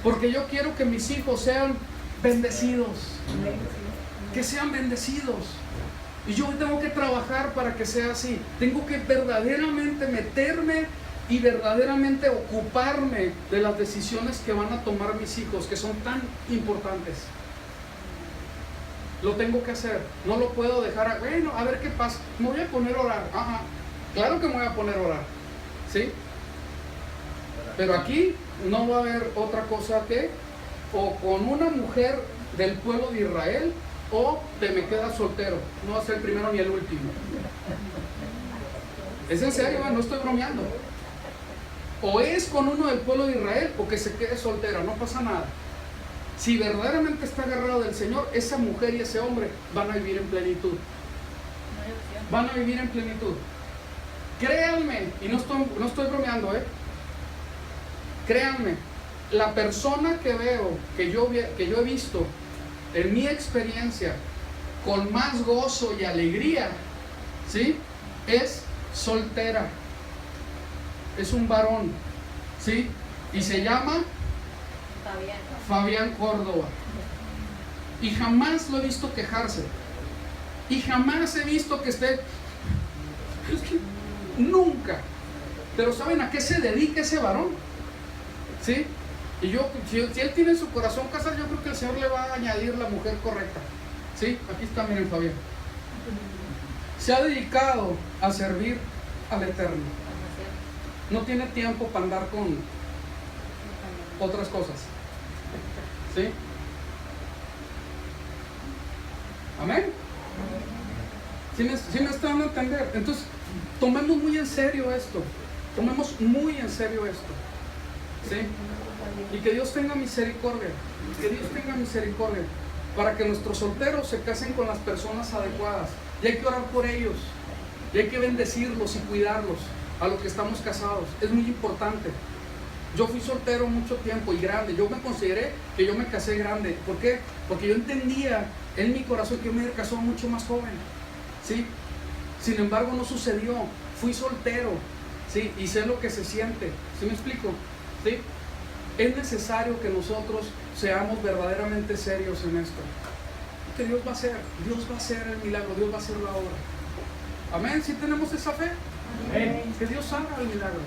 Porque yo quiero que mis hijos sean bendecidos. Que sean bendecidos. Y yo tengo que trabajar para que sea así. Tengo que verdaderamente meterme y verdaderamente ocuparme de las decisiones que van a tomar mis hijos, que son tan importantes. Lo tengo que hacer. No lo puedo dejar, bueno, a ver qué pasa. Me voy a poner a orar. Ajá. Claro que me voy a poner a orar. ¿Sí? Pero aquí no va a haber otra cosa que o con una mujer del pueblo de Israel, o te me quedas soltero. No va a ser el primero ni el último. Es en serio, no estoy bromeando. O es con uno del pueblo de Israel o que se quede soltera, no pasa nada. Si verdaderamente está agarrado del Señor, esa mujer y ese hombre van a vivir en plenitud. Van a vivir en plenitud. Créanme, y no estoy bromeando, créanme, la persona que veo, que yo he visto en mi experiencia con más gozo y alegría, ¿sí? Es soltera. Es un varón, ¿sí? Y se llama Fabián Córdoba. Y jamás lo he visto quejarse. Y jamás he visto que esté... Es que nunca. Pero ¿saben a qué se dedica ese varón? ¿Sí? Y yo, si él tiene en su corazón casar, yo creo que el Señor le va a añadir la mujer correcta. ¿Sí? Aquí está, miren, Fabián. Se ha dedicado a servir al Eterno. No tiene tiempo para andar con otras cosas. ¿Sí? Amén. ¿Sí me están dando a entender? Entonces, tomemos muy en serio esto. Tomemos muy en serio esto. ¿Sí? Y que Dios tenga misericordia. Que Dios tenga misericordia. Para que nuestros solteros se casen con las personas adecuadas. Y hay que orar por ellos. Y hay que bendecirlos y cuidarlos a los que estamos casados. Es muy importante. Yo fui soltero mucho tiempo y grande. Yo me consideré que yo me casé grande. ¿Por qué? Porque yo entendía en mi corazón que yo me casó mucho más joven. ¿Sí? Sin embargo, no sucedió. Fui soltero. ¿Sí? Y sé lo que se siente. ¿Sí me explico? ¿Sí? Es necesario que nosotros seamos verdaderamente serios en esto. Que Dios va a hacer el milagro, Dios va a hacer la obra. Amén. ¿Sí tenemos esa fe? Amén. Que Dios haga el milagro.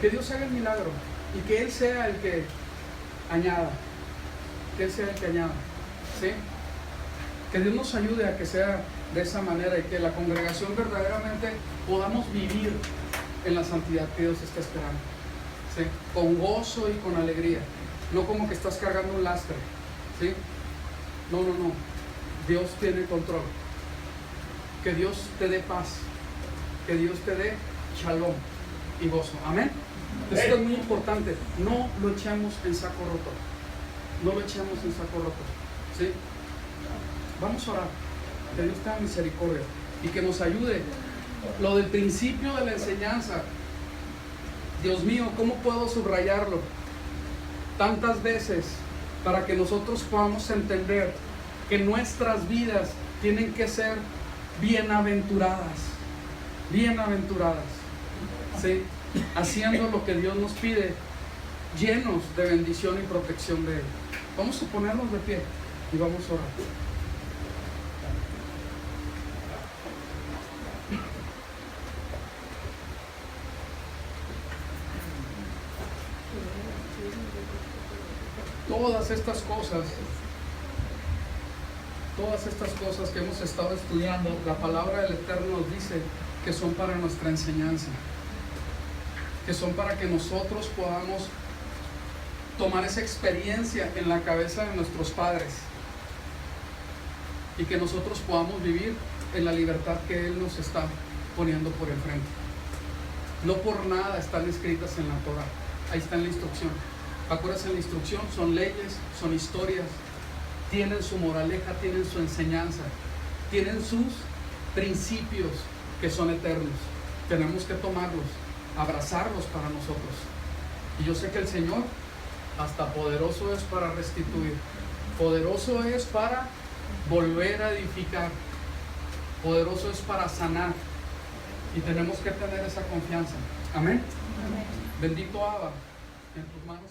Que Dios haga el milagro. Y que Él sea el que añada. Que Él sea el que añada. ¿Sí? Que Dios nos ayude a que sea de esa manera y que la congregación verdaderamente podamos vivir en la santidad que Dios está esperando. ¿Sí? Con gozo y con alegría. No como que estás cargando un lastre. ¿Sí? No. Dios tiene control. Que Dios te dé paz. Que Dios te dé shalom y gozo. Amén. Entonces esto es muy importante. No lo echemos en saco roto. No lo echemos en saco roto. ¿Sí? Vamos a orar. Que Dios tenga misericordia y que nos ayude. Lo del principio de la enseñanza. Dios mío, ¿cómo puedo subrayarlo tantas veces para que nosotros podamos entender que nuestras vidas tienen que ser bienaventuradas? Bienaventuradas. ¿Sí? Haciendo lo que Dios nos pide, llenos de bendición y protección de Él. Vamos a ponernos de pie y vamos a orar. Todas estas cosas todas estas cosas que hemos estado estudiando, la palabra del Eterno nos dice que son para nuestra enseñanza, que son para que nosotros podamos tomar esa experiencia en la cabeza de nuestros padres y que nosotros podamos vivir en la libertad que Él nos está poniendo por enfrente. No por nada están escritas en la Torah, ahí está en la instrucción. Acuérdense, en la instrucción son leyes, son historias, tienen su moraleja, tienen su enseñanza, tienen sus principios que son eternos. Tenemos que tomarlos, abrazarlos para nosotros. Y yo sé que el Señor hasta poderoso es para restituir, poderoso es para volver a edificar, poderoso es para sanar, y tenemos que tener esa confianza. Amén. Bendito Abba, en tus manos